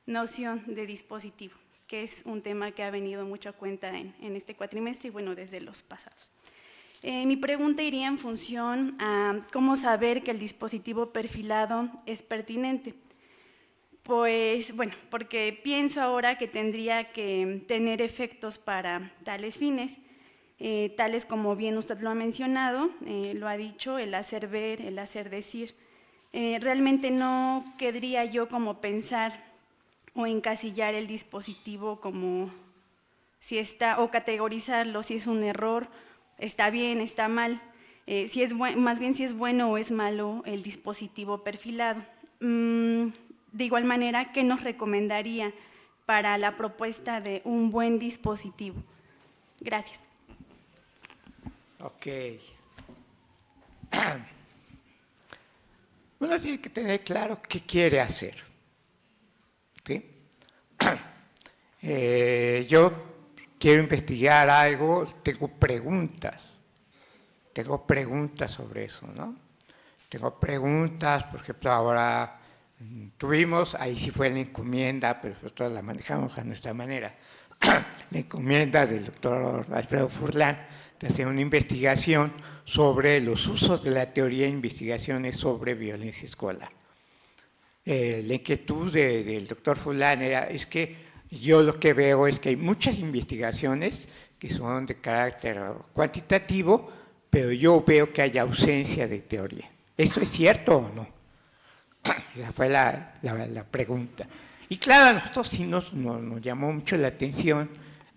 noción de dispositivo, que es un tema que ha venido mucho a cuenta en este cuatrimestre y bueno, desde los pasados. Mi pregunta iría en función a cómo saber que el dispositivo perfilado es pertinente. Pues bueno, porque pienso ahora que tendría que tener efectos para tales fines, tales como bien usted lo ha mencionado, lo ha dicho, el hacer ver, el hacer decir. Realmente no querría yo como pensar o encasillar el dispositivo como si está, o categorizarlo, si es un error, está bien, está mal, más bien si es bueno o es malo el dispositivo perfilado. De igual manera, ¿qué nos recomendaría para la propuesta de un buen dispositivo? Gracias. Ok. Uno tiene que tener claro qué quiere hacer. ¿Sí? Yo quiero investigar algo, tengo preguntas sobre eso, ¿no? Tengo preguntas, por ejemplo, ahora tuvimos, ahí sí fue la encomienda, pero nosotros la manejamos a nuestra manera, la encomienda del doctor Alfredo Furlan de hacer una investigación sobre los usos de la teoría e investigaciones sobre violencia escolar. La inquietud del doctor Furlan es que yo lo que veo es que hay muchas investigaciones que son de carácter cuantitativo, pero yo veo que hay ausencia de teoría. ¿Eso es cierto o no? Esa fue la pregunta. Y claro, a nosotros sí nos llamó mucho la atención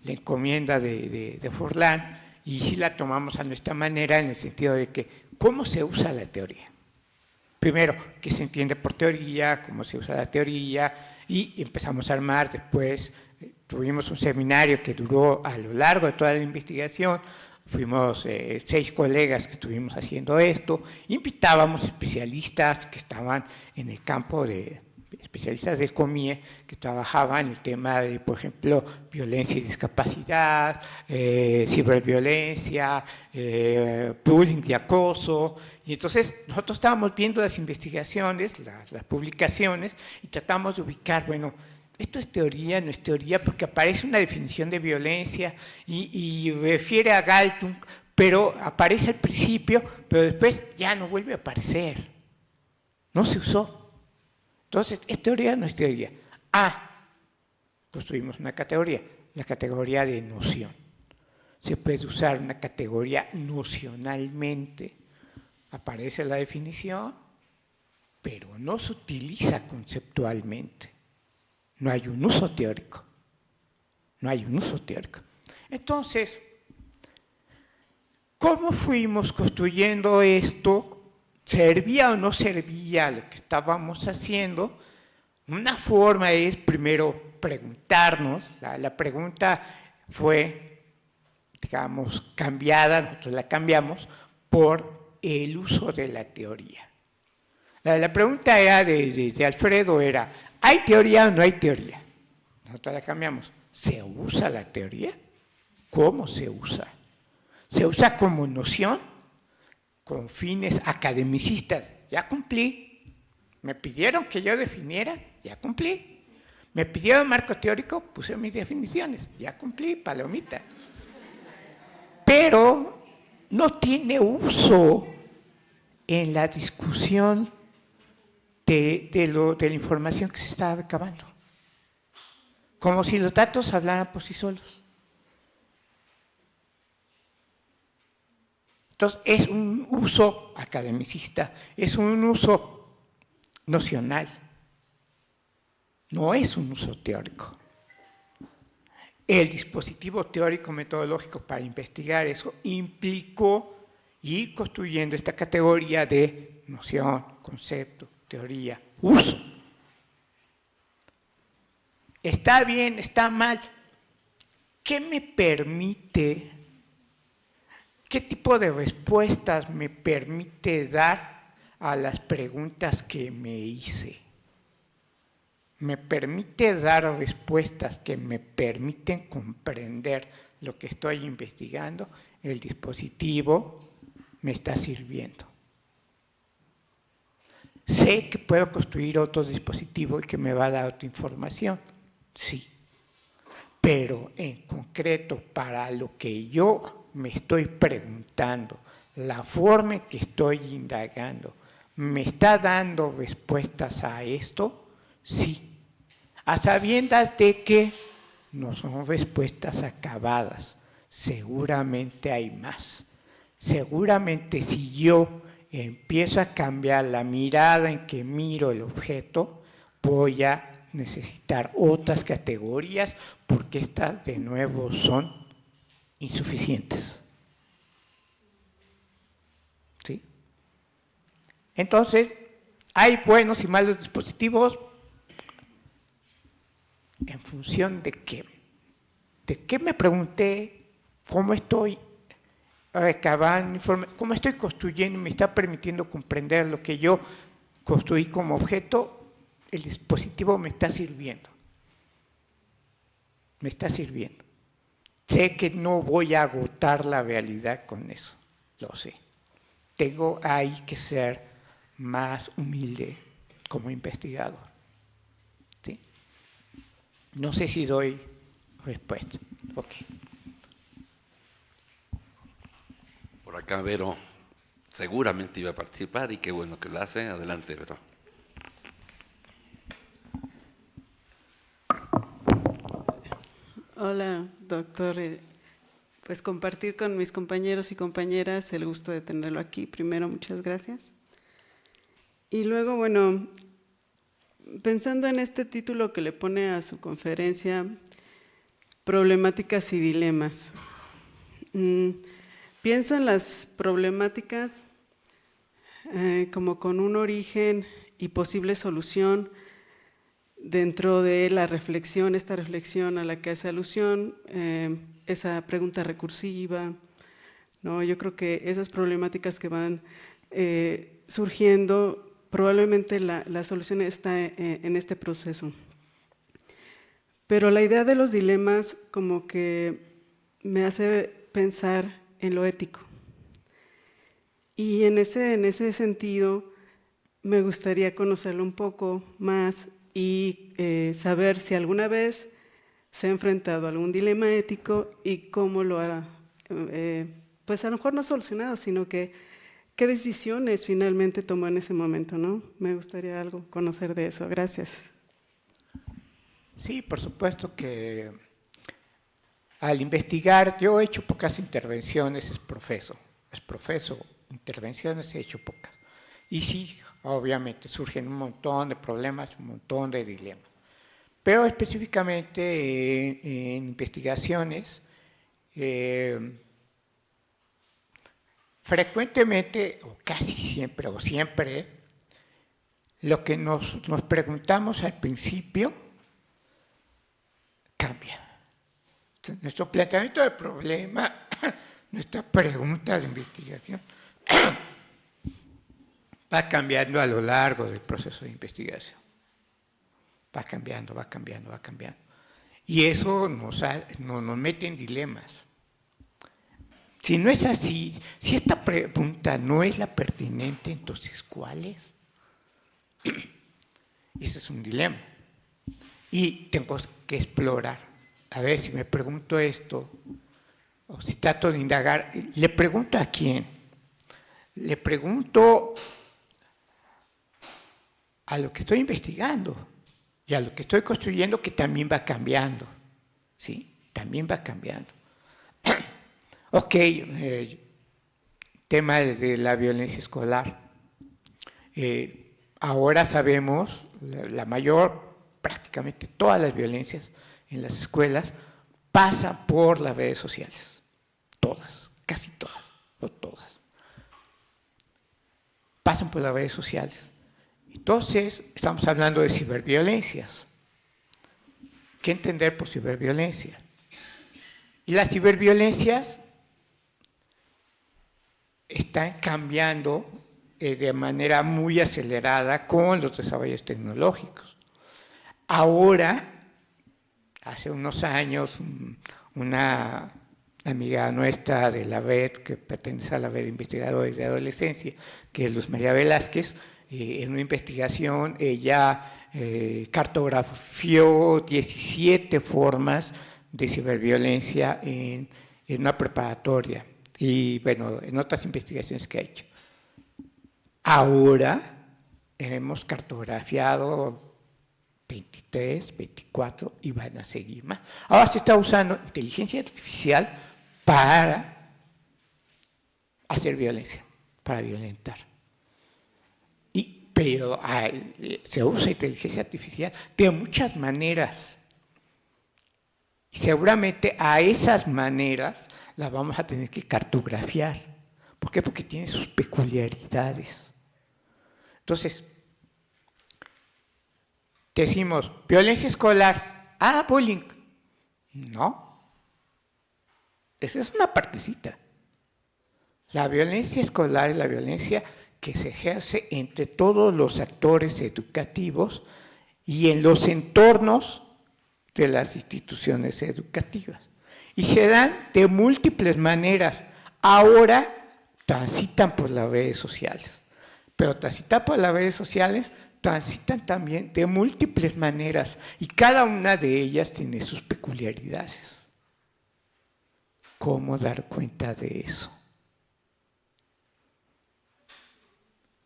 la encomienda de Furlan y sí la tomamos a nuestra manera en el sentido de que ¿cómo se usa la teoría? Primero, ¿qué se entiende por teoría? ¿Cómo se usa la teoría? Y empezamos a armar, después tuvimos un seminario que duró a lo largo de toda la investigación, fuimos 6 colegas que estuvimos haciendo esto, invitábamos especialistas que estaban en el campo especialistas del COMIE, que trabajaban el tema de, por ejemplo, violencia y discapacidad, ciberviolencia, bullying y acoso. Y entonces nosotros estábamos viendo las investigaciones, las publicaciones, y tratamos de ubicar, bueno, esto es teoría, no es teoría, porque aparece una definición de violencia y refiere a Galtung, pero aparece al principio, pero después ya no vuelve a aparecer. No se usó. Entonces, ¿es teoría o no es teoría? Construimos una categoría, la categoría de noción. Se puede usar una categoría nocionalmente, aparece la definición, pero no se utiliza conceptualmente. No hay un uso teórico. No hay un uso teórico. Entonces, ¿cómo fuimos construyendo esto? ¿Servía o no servía lo que estábamos haciendo? Una forma es primero preguntarnos, la pregunta fue, digamos, cambiada, nosotros la cambiamos por el uso de la teoría. La pregunta era de Alfredo era, ¿hay teoría o no hay teoría? Nosotros la cambiamos, ¿se usa la teoría? ¿Cómo se usa? ¿Se usa como noción? Con fines academicistas, ya cumplí. Me pidieron que yo definiera, ya cumplí. Me pidieron marco teórico, puse mis definiciones, ya cumplí, palomita. Pero no tiene uso en la discusión de la información que se estaba recabando. Como si los datos hablaran por sí solos. Entonces, es un uso academicista, es un uso nocional, no es un uso teórico. El dispositivo teórico-metodológico para investigar eso implicó ir construyendo esta categoría de noción, concepto, teoría, uso. ¿Está bien? ¿Está mal? ¿Qué me permite ¿qué tipo de respuestas me permite dar a las preguntas que me hice? ¿Me permite dar respuestas que me permiten comprender lo que estoy investigando? El dispositivo me está sirviendo. Sé que puedo construir otro dispositivo y que me va a dar otra información, sí. Pero en concreto, para lo que yo me estoy preguntando, la forma en que estoy indagando, ¿me está dando respuestas a esto? Sí. A sabiendas de que no son respuestas acabadas, seguramente hay más. Seguramente si yo empiezo a cambiar la mirada en que miro el objeto, voy a necesitar otras categorías porque estas de nuevo son insuficientes. ¿Sí? Entonces, hay buenos y malos dispositivos en función de qué. ¿De qué me pregunté? ¿Cómo estoy recabando información? ¿Cómo estoy construyendo y me está permitiendo comprender lo que yo construí como objeto? El dispositivo me está sirviendo. Me está sirviendo. Sé que no voy a agotar la realidad con eso, lo sé. Tengo ahí que ser más humilde como investigador. ¿Sí? No sé si doy respuesta. Ok. Por acá Vero seguramente iba a participar y qué bueno que lo hace. Adelante, Vero. Hola, doctor. Pues compartir con mis compañeros y compañeras el gusto de tenerlo aquí. Primero, muchas gracias. Y luego, bueno, pensando en este título que le pone a su conferencia, Problemáticas y Dilemas. Pienso en las problemáticas como con un origen y posible solución dentro de la reflexión, esta reflexión a la que hace alusión, esa pregunta recursiva, ¿no? Yo creo que esas problemáticas que van surgiendo, probablemente la solución está en este proceso. Pero la idea de los dilemas como que me hace pensar en lo ético. Y en ese sentido me gustaría conocerlo un poco más y saber si alguna vez se ha enfrentado a algún dilema ético y cómo lo hará. Pues a lo mejor no solucionado, sino que qué decisiones finalmente tomó en ese momento, ¿no? Me gustaría algo conocer de eso. Gracias. Sí, por supuesto que al investigar, yo he hecho pocas intervenciones, es profeso, intervenciones he hecho pocas. Y sí, obviamente surgen un montón de problemas, un montón de dilemas. Pero específicamente en investigaciones, frecuentemente, o casi siempre, lo que nos preguntamos al principio cambia. Entonces, nuestro planteamiento del problema, nuestra pregunta de investigación, va cambiando a lo largo del proceso de investigación. Va cambiando. Y eso nos mete en dilemas. Si no es así, si esta pregunta no es la pertinente, entonces ¿cuál es? Ese es un dilema. Y tengo que explorar. A ver, si me pregunto esto, o si trato de indagar, ¿le pregunto a quién? Le pregunto a lo que estoy investigando y a lo que estoy construyendo, que también va cambiando. ¿Sí? También va cambiando. Ok, tema de la violencia escolar. Ahora sabemos, prácticamente todas las violencias en las escuelas pasan por las redes sociales. Todas, casi todas, o todas. Pasan por las redes sociales. Entonces, estamos hablando de ciberviolencias. ¿Qué entender por ciberviolencia? Y las ciberviolencias están cambiando de manera muy acelerada con los desarrollos tecnológicos. Ahora, hace unos años, una amiga nuestra de la red, que pertenece a la red de investigadores de adolescencia, que es Luz María Velázquez, en una investigación ella cartografió 17 formas de ciberviolencia en una preparatoria y, bueno, en otras investigaciones que ha hecho. Ahora hemos cartografiado 23, 24 y van a seguir más. Ahora se está usando inteligencia artificial para hacer violencia, para violentar. Pero se usa inteligencia artificial de muchas maneras. Y seguramente a esas maneras las vamos a tener que cartografiar. ¿Por qué? Porque tiene sus peculiaridades. Entonces, decimos, violencia escolar, bullying. No. Esa es una partecita. La violencia escolar y la violencia que se ejerce entre todos los actores educativos y en los entornos de las instituciones educativas. Y se dan de múltiples maneras. Ahora transitan por las redes sociales, pero transitan por las redes sociales transitan también de múltiples maneras y cada una de ellas tiene sus peculiaridades. ¿Cómo dar cuenta de eso?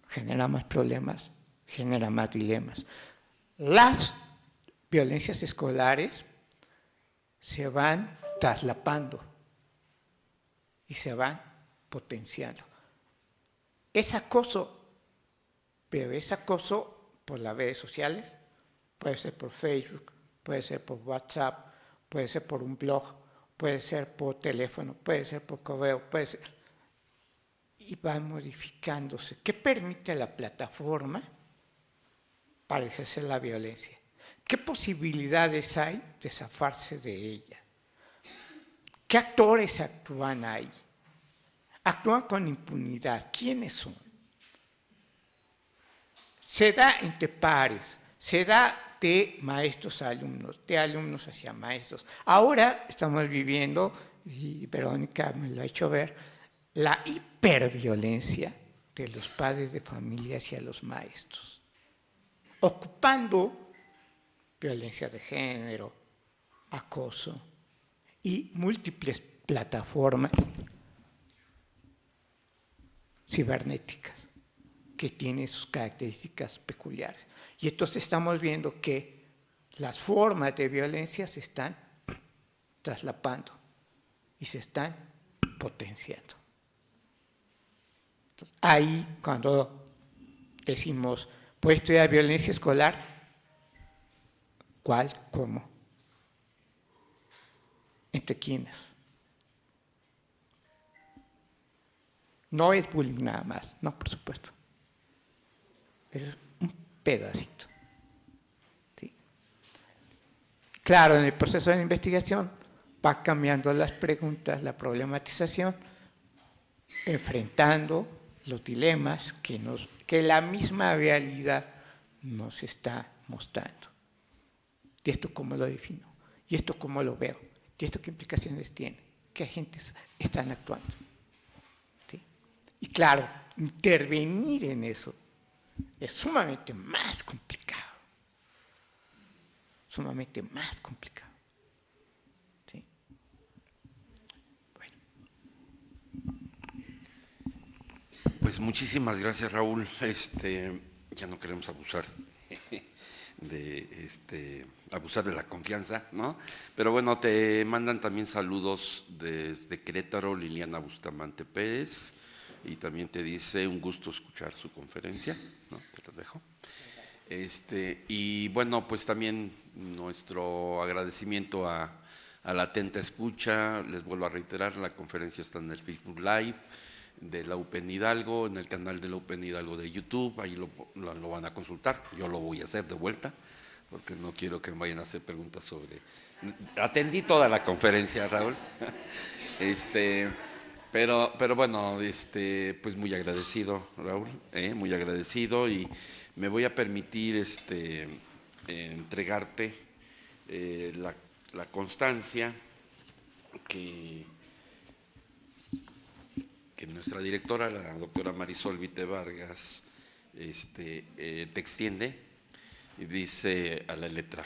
Genera más problemas, genera más dilemas. Las violencias escolares se van traslapando y se van potenciando. Es acoso, pero es acoso por las redes sociales, puede ser por Facebook, puede ser por WhatsApp, puede ser por un blog, puede ser por teléfono, puede ser por correo, puede ser... Y van modificándose. ¿Qué permite la plataforma para ejercer la violencia? ¿Qué posibilidades hay de zafarse de ella? ¿Qué actores actúan ahí? Actúan con impunidad. ¿Quiénes son? Se da entre pares, se da de maestros a alumnos, de alumnos hacia maestros. Ahora estamos viviendo, y Verónica me lo ha hecho ver, la hiperviolencia de los padres de familia hacia los maestros, ocupando violencia de género, acoso y múltiples plataformas cibernéticas que tienen sus características peculiares. Y entonces estamos viendo que las formas de violencia se están traslapando y se están potenciando. Entonces, ahí, cuando decimos, ¿puede estudiar violencia escolar? ¿Cuál? ¿Cómo? ¿Entre quiénes? No es bullying nada más, no, por supuesto. Es un pedacito. ¿Sí? Claro, en el proceso de investigación va cambiando las preguntas, la problematización, enfrentando los dilemas que la misma realidad nos está mostrando. ¿Y esto cómo lo defino? ¿Y esto cómo lo veo? ¿Y esto qué implicaciones tiene? ¿Qué agentes están actuando? ¿Sí? Y claro, intervenir en eso es sumamente más complicado. Sumamente más complicado. ¿Sí? Bueno. Pues muchísimas gracias, Raúl. Ya no queremos abusar de la confianza, ¿no? Pero bueno, te mandan también saludos desde Querétaro, Liliana Bustamante Pérez, y también te dice un gusto escuchar su conferencia, ¿no? Te los dejo. Y bueno, pues también nuestro agradecimiento a la atenta escucha. Les vuelvo a reiterar, la conferencia está en el Facebook Live de la UPN Hidalgo, en el canal de la UPN Hidalgo de YouTube, ahí lo van a consultar. Yo lo voy a hacer de vuelta, porque no quiero que me vayan a hacer preguntas sobre... Atendí toda la conferencia, Raúl. Pero bueno, pues muy agradecido, Raúl, muy agradecido, y me voy a permitir entregarte la constancia que nuestra directora, la doctora Marisol Vite Vargas, te extiende, y dice a la letra: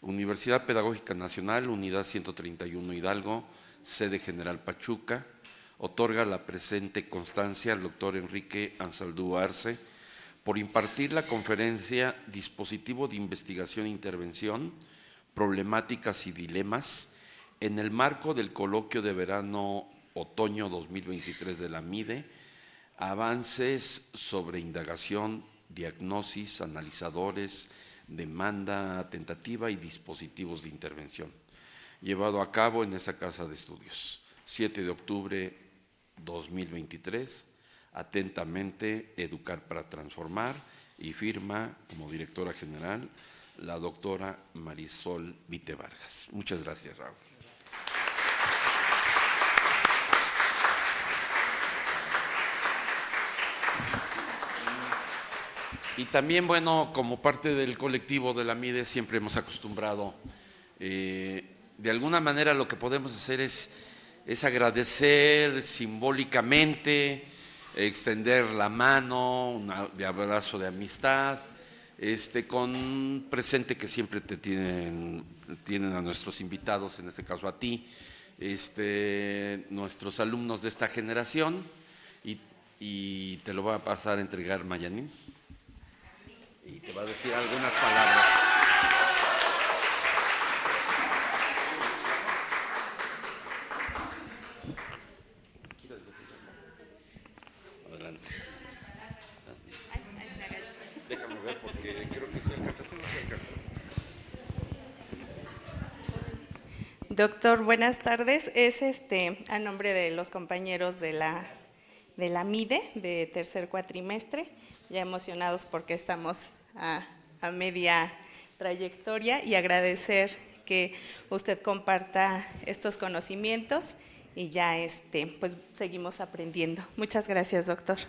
Universidad Pedagógica Nacional, Unidad 131 Hidalgo, sede General Pachuca, otorga la presente constancia al doctor Enrique Ansaldúa Arce por impartir la conferencia Dispositivo de Investigación e Intervención, Problemáticas y Dilemas, en el marco del coloquio de verano-otoño 2023 de la MIDE, avances sobre indagación, diagnosis, analizadores, demanda tentativa y dispositivos de intervención, llevado a cabo en esa casa de estudios. 7 de octubre 2023, atentamente, Educar para Transformar, y firma como directora general la doctora Marisol Vite Vargas. Muchas gracias, Raúl. Y también, bueno, como parte del colectivo de la MIDE, siempre hemos acostumbrado, de alguna manera lo que podemos hacer es agradecer simbólicamente, extender la mano de abrazo de amistad, con un presente que siempre tienen a nuestros invitados, en este caso a ti, nuestros alumnos de esta generación, y te lo va a pasar a entregar Mayanín, y te va a decir algunas palabras. Adelante. Déjame ver porque creo que sí alcanza. Doctor, buenas tardes. Es a nombre de los compañeros de la MIDE de tercer cuatrimestre, ya emocionados porque estamos a media trayectoria, y agradecer que usted comparta estos conocimientos, y ya pues seguimos aprendiendo. Muchas gracias, doctor.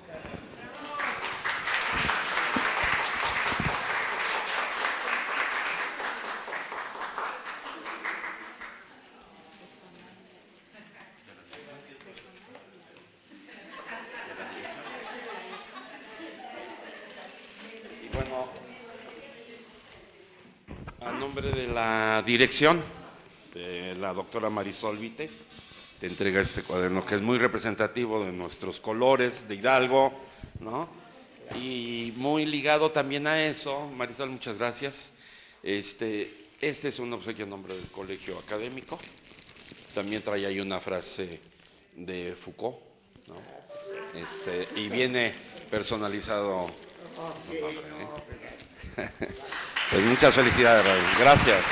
Bueno, a nombre de la dirección, de la doctora Marisol Vite, te entrega este cuaderno que es muy representativo de nuestros colores de Hidalgo, ¿no? Y muy ligado también a eso. Marisol, muchas gracias. Este es un obsequio en nombre del colegio académico. También trae ahí una frase de Foucault, ¿no? Y viene personalizado. Pues muchas felicidades, Raúl. Gracias.